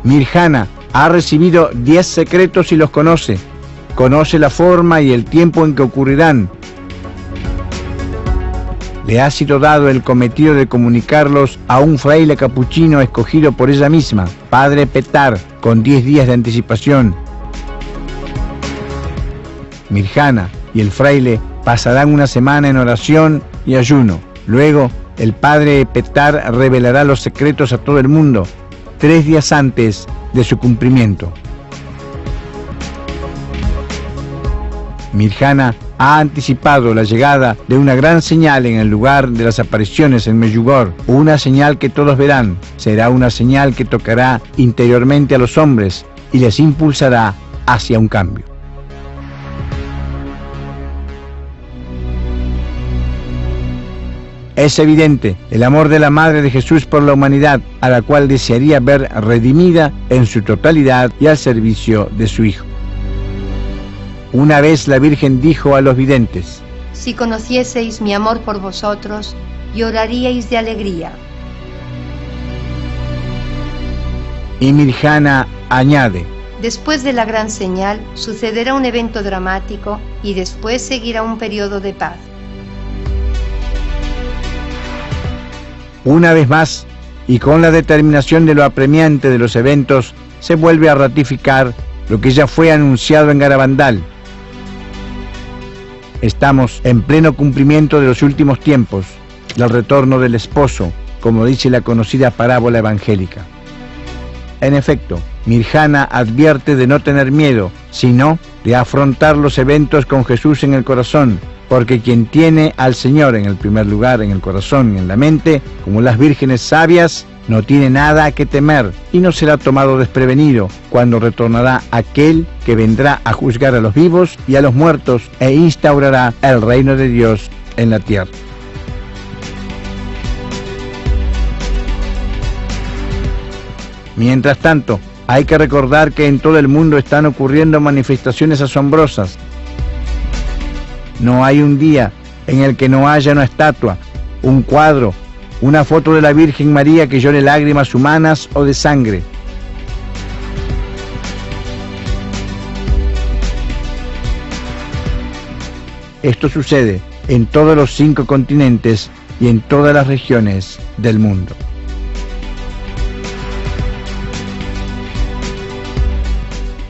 Mirjana ha recibido 10 secretos y los conoce. Conoce la forma y el tiempo en que ocurrirán. Le ha sido dado el cometido de comunicarlos a un fraile capuchino escogido por ella misma, Padre Petar, con 10 días de anticipación. Mirjana y el fraile pasarán una semana en oración y ayuno. Luego, el Padre Petar revelará los secretos a todo el mundo, 3 días antes de su cumplimiento. Mirjana ha anticipado la llegada de una gran señal en el lugar de las apariciones en Medjugorje, una señal que todos verán. Será una señal que tocará interiormente a los hombres y les impulsará hacia un cambio. Es evidente el amor de la Madre de Jesús por la humanidad, a la cual desearía ver redimida en su totalidad y al servicio de su Hijo. Una vez la Virgen dijo a los videntes: Si conocieseis mi amor por vosotros, lloraríais de alegría. Y Mirjana añade: Después de la gran señal, sucederá un evento dramático y después seguirá un periodo de paz. Una vez más, y con la determinación de lo apremiante de los eventos, se vuelve a ratificar lo que ya fue anunciado en Garabandal. Estamos en pleno cumplimiento de los últimos tiempos, del retorno del esposo, como dice la conocida parábola evangélica. En efecto, Mirjana advierte de no tener miedo, sino de afrontar los eventos con Jesús en el corazón, porque quien tiene al Señor en el primer lugar, en el corazón y en la mente, como las vírgenes sabias, no tiene nada que temer y no será tomado desprevenido cuando retornará aquel que vendrá a juzgar a los vivos y a los muertos e instaurará el reino de Dios en la tierra. Mientras tanto, hay que recordar que en todo el mundo están ocurriendo manifestaciones asombrosas. No hay un día en el que no haya una estatua, un cuadro, una foto de la Virgen María que llore lágrimas humanas o de sangre. Esto sucede en todos los 5 continentes y en todas las regiones del mundo.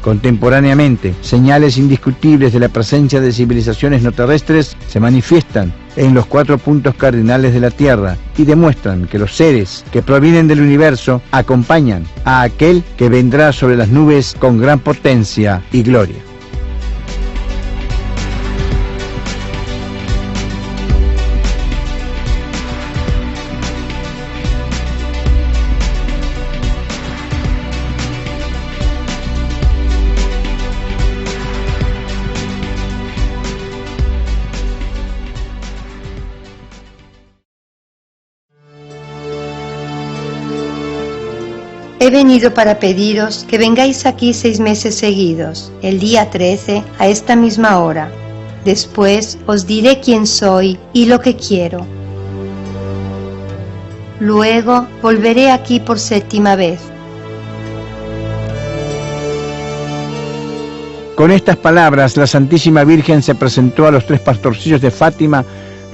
Contemporáneamente, señales indiscutibles de la presencia de civilizaciones no terrestres se manifiestan en los 4 puntos cardinales de la Tierra y demuestran que los seres que provienen del universo acompañan a aquel que vendrá sobre las nubes con gran potencia y gloria. He venido para pediros que vengáis aquí 6 meses seguidos, el día 13, a esta misma hora. Después os diré quién soy y lo que quiero. Luego volveré aquí por 7ª vez. Con estas palabras, la Santísima Virgen se presentó a los 3 pastorcillos de Fátima,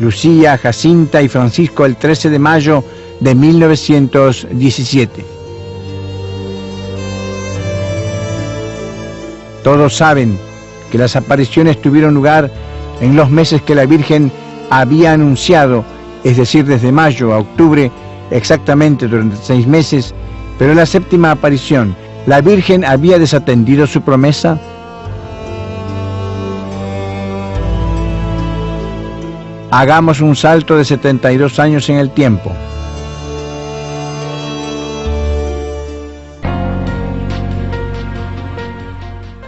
Lucía, Jacinta y Francisco, el 13 de mayo de 1917. Todos saben que las apariciones tuvieron lugar en los meses que la Virgen había anunciado, es decir, desde mayo a octubre, exactamente durante 6 meses, pero en la séptima aparición, ¿la Virgen había desatendido su promesa? Hagamos un salto de 72 años en el tiempo.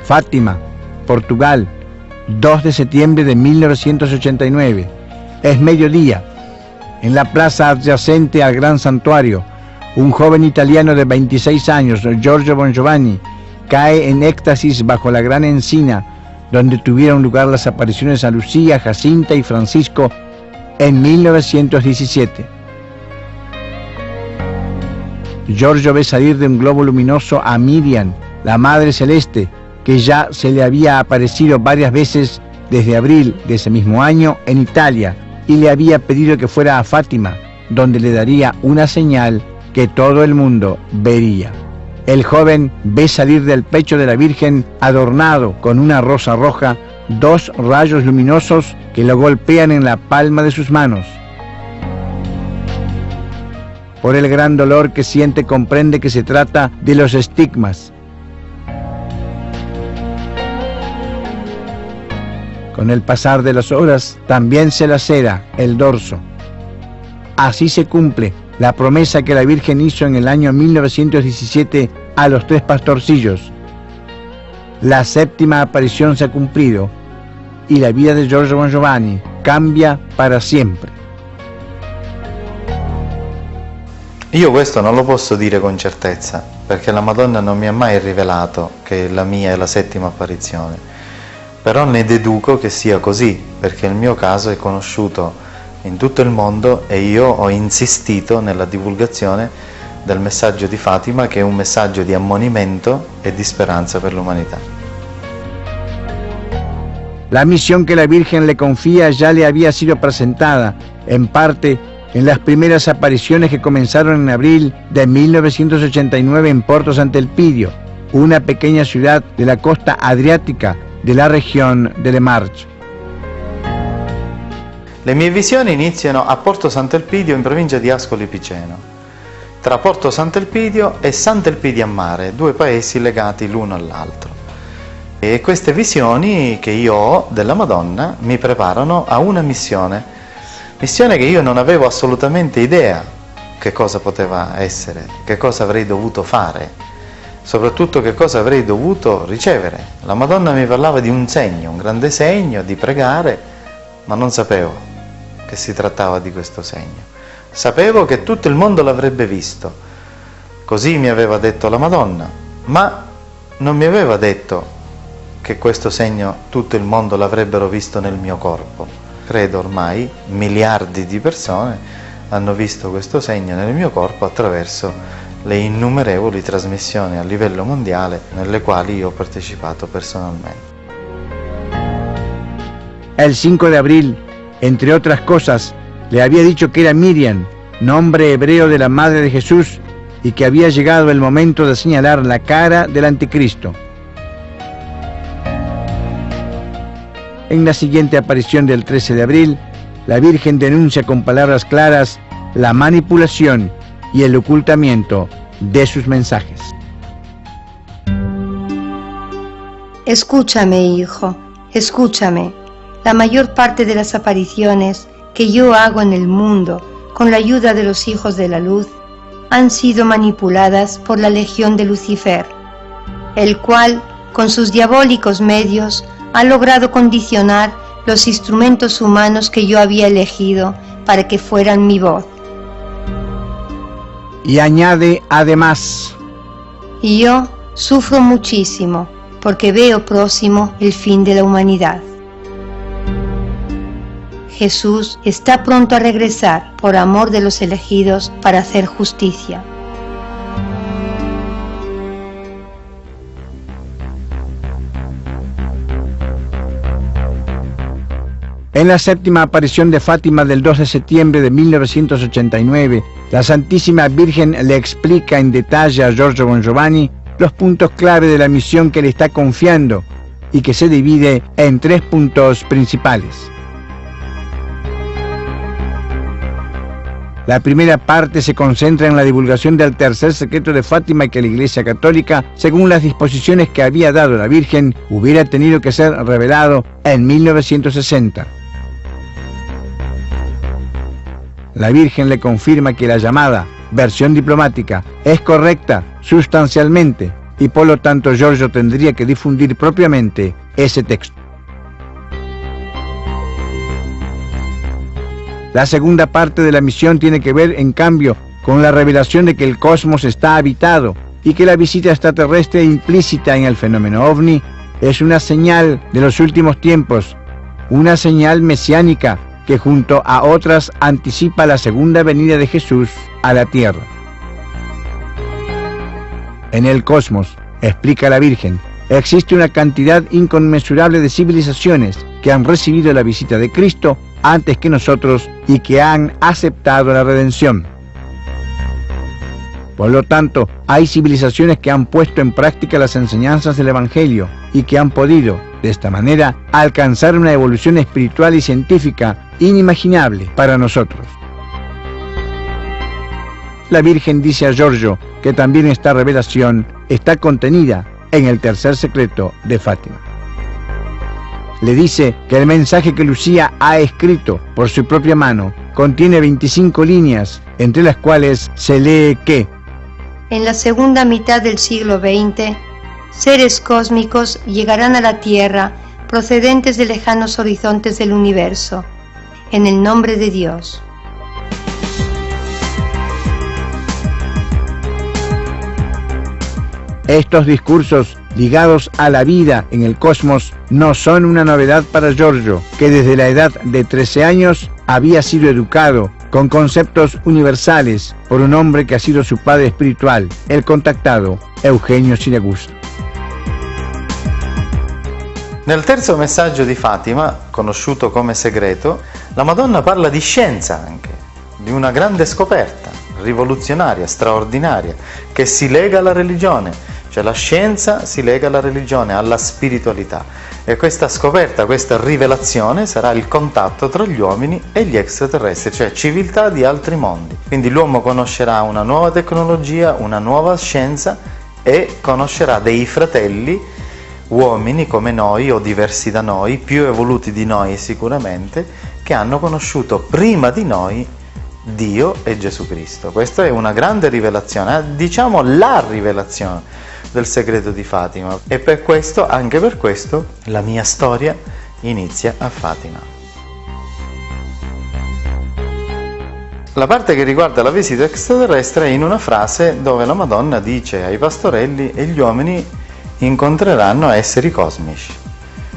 Fátima, Portugal, 2 de septiembre de 1989. Es mediodía. En la plaza adyacente al gran santuario, un joven italiano de 26 años, Giorgio Bongiovanni, cae en éxtasis bajo la gran encina donde tuvieron lugar las apariciones a Lucía, Jacinta y Francisco en 1917. Giorgio ve salir de un globo luminoso a Miriam, la Madre Celeste, que ya se le había aparecido varias veces desde abril de ese mismo año en Italia, y le había pedido que fuera a Fátima, donde le daría una señal que todo el mundo vería. El joven ve salir del pecho de la Virgen, adornado con una rosa roja, 2 rayos luminosos que lo golpean en la palma de sus manos. Por el gran dolor que siente, comprende que se trata de los estigmas. Con el pasar de las horas, también se lacera el dorso. Así se cumple la promesa que la Virgen hizo en el año 1917 a los 3 pastorcillos. La séptima aparición se ha cumplido y la vida de Giorgio Bongiovanni cambia para sempre. Io questo non lo posso dire con certezza, perché la Madonna non mi ha mai rivelato che la mia è la settima apparizione, però ne deduco che sia così, perché il mio caso è conosciuto in tutto il mondo e io ho insistito nella divulgazione del messaggio di Fatima, che è un messaggio di ammonimento e di speranza per l'umanità. La misión que la Virgen le confía ya le había sido presentada, en parte, en las primeras apariciones que comenzaron en abril de 1989 en Porto Sant'Elpidio, una pequeña ciudad de la costa adriática de la región de Le Marche. Le mie visioni iniziano a Porto Sant'Elpidio in provincia di Ascoli Piceno, tra Porto Sant'Elpidio e Sant'Elpidio a Mare, 2 paesi legati l'uno all'altro. E queste visioni che io ho della Madonna mi preparano a una missione che io non avevo assolutamente idea che cosa poteva essere, che cosa avrei dovuto fare, soprattutto che cosa avrei dovuto ricevere. La Madonna mi parlava di un segno, un grande segno, di pregare, ma non sapevo che si trattava di questo segno. Sapevo che tutto il mondo l'avrebbe visto, così mi aveva detto la Madonna, ma non mi aveva detto che questo segno tutto il mondo l'avrebbero visto nel mio corpo. Credo ormai miliardi di persone hanno visto questo segno nel mio corpo attraverso le innumerevoli trasmissioni a livello mondiale nelle quali io ho partecipato personalmente. El 5 de abril, entre otras cosas, le había dicho que era Miriam, nombre hebreo de la Madre de Jesús, y que había llegado el momento de señalar la cara del anticristo. En la siguiente aparición del 13 de abril, la Virgen denuncia con palabras claras la manipulación y el ocultamiento de sus mensajes. Escúchame, hijo, escúchame. La mayor parte de las apariciones que yo hago en el mundo con la ayuda de los hijos de la luz han sido manipuladas por la legión de Lucifer, el cual, con sus diabólicos medios, ha logrado condicionar los instrumentos humanos que yo había elegido para que fueran mi voz. Y añade además: Y yo sufro muchísimo porque veo próximo el fin de la humanidad. Jesús está pronto a regresar por amor de los elegidos para hacer justicia. En la séptima aparición de Fátima del 2 de septiembre de 1989, la Santísima Virgen le explica en detalle a Giorgio Bongiovanni los puntos clave de la misión que le está confiando y que se divide en 3 puntos principales. La primera parte se concentra en la divulgación del tercer secreto de Fátima que la Iglesia Católica, según las disposiciones que había dado la Virgen, hubiera tenido que ser revelado en 1960. La Virgen le confirma que la llamada versión diplomática es correcta sustancialmente y por lo tanto Giorgio tendría que difundir propiamente ese texto. La segunda parte de la misión tiene que ver, en cambio, con la revelación de que el cosmos está habitado y que la visita extraterrestre implícita en el fenómeno ovni es una señal de los últimos tiempos, una señal mesiánica que junto a otras anticipa la segunda venida de Jesús a la Tierra. En el cosmos, explica la Virgen, existe una cantidad inconmensurable de civilizaciones que han recibido la visita de Cristo antes que nosotros y que han aceptado la redención. Por lo tanto, hay civilizaciones que han puesto en práctica las enseñanzas del Evangelio y que han podido, de esta manera, alcanzar una evolución espiritual y científica inimaginable para nosotros. La Virgen dice a Giorgio que también esta revelación está contenida en el tercer secreto de Fátima. Le dice que el mensaje que Lucía ha escrito por su propia mano contiene 25 líneas, entre las cuales se lee que en la segunda mitad del siglo XX, seres cósmicos llegarán a la Tierra procedentes de lejanos horizontes del universo, en el nombre de Dios. Estos discursos ligados a la vida en el cosmos no son una novedad para Giorgio, que desde la edad de 13 años había sido educado con conceptos universales por un hombre che ha sido su padre espiritual, el contactato Eugenio Siragusa. Nel terzo messaggio di Fatima, conosciuto come segreto, la Madonna parla di scienza anche, di una grande scoperta rivoluzionaria, straordinaria, che si lega alla religione. Cioè la scienza si lega alla religione, alla spiritualità, e questa scoperta, questa rivelazione sarà il contatto tra gli uomini e gli extraterrestri, cioè civiltà di altri mondi. Quindi l'uomo conoscerà una nuova tecnologia, una nuova scienza e conoscerà dei fratelli, uomini come noi o diversi da noi, più evoluti di noi sicuramente, che hanno conosciuto prima di noi Dio e Gesù Cristo. Questa è una grande rivelazione, diciamo la rivelazione del segreto di Fatima, e per questo, anche per questo, la mia storia inizia a Fatima. La parte che riguarda la visita extraterrestre è in una frase dove la Madonna dice ai pastorelli e gli uomini incontreranno esseri cosmici,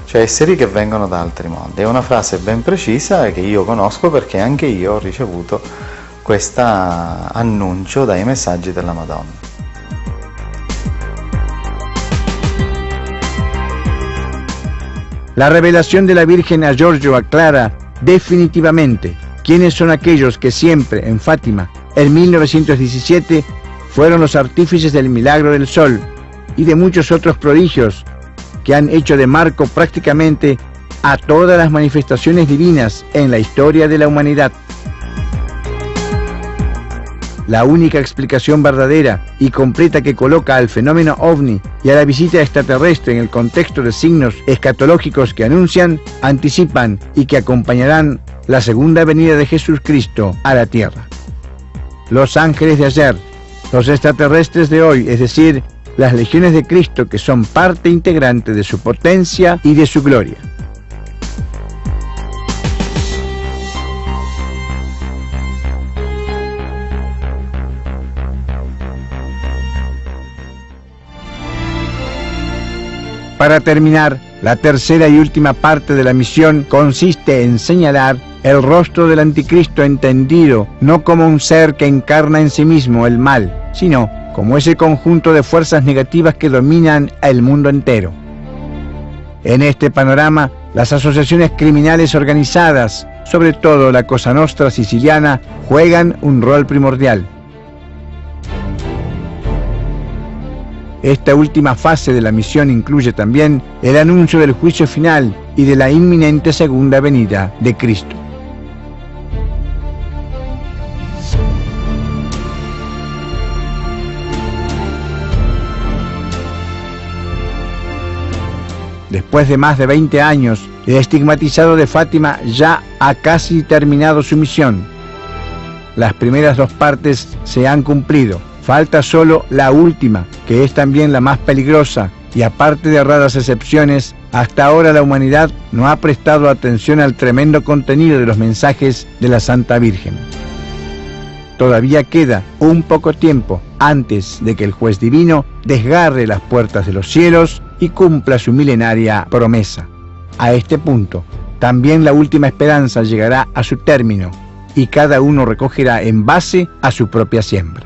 cioè esseri che vengono da altri mondi. È una frase ben precisa che io conosco perché anche io ho ricevuto questo annuncio dai messaggi della Madonna. La revelación de la Virgen a Giorgio aclara definitivamente quiénes son aquellos que siempre en Fátima, en 1917, fueron los artífices del milagro del sol y de muchos otros prodigios que han hecho de marco prácticamente a todas las manifestaciones divinas en la historia de la humanidad. La única explicación verdadera y completa que coloca al fenómeno ovni y a la visita extraterrestre en el contexto de signos escatológicos que anuncian, anticipan y que acompañarán la segunda venida de Jesucristo a la tierra. Los ángeles de ayer, los extraterrestres de hoy, es decir, las legiones de Cristo que son parte integrante de su potencia y de su gloria. Para terminar, la tercera y última parte de la misión consiste en señalar el rostro del anticristo entendido no como un ser que encarna en sí mismo el mal, sino como ese conjunto de fuerzas negativas que dominan el mundo entero. En este panorama, las asociaciones criminales organizadas, sobre todo la Cosa Nostra siciliana, juegan un rol primordial. Esta última fase de la misión incluye también el anuncio del juicio final y de la inminente segunda venida de Cristo. Después de más de 20 años, el estigmatizado de Fátima ya ha casi terminado su misión. Las primeras 2 partes se han cumplido. Falta solo la última, que es también la más peligrosa, y aparte de raras excepciones, hasta ahora la humanidad no ha prestado atención al tremendo contenido de los mensajes de la Santa Virgen. Todavía queda un poco tiempo antes de que el juez divino desgarre las puertas de los cielos y cumpla su milenaria promesa. A este punto, también la última esperanza llegará a su término y cada uno recogerá en base a su propia siembra.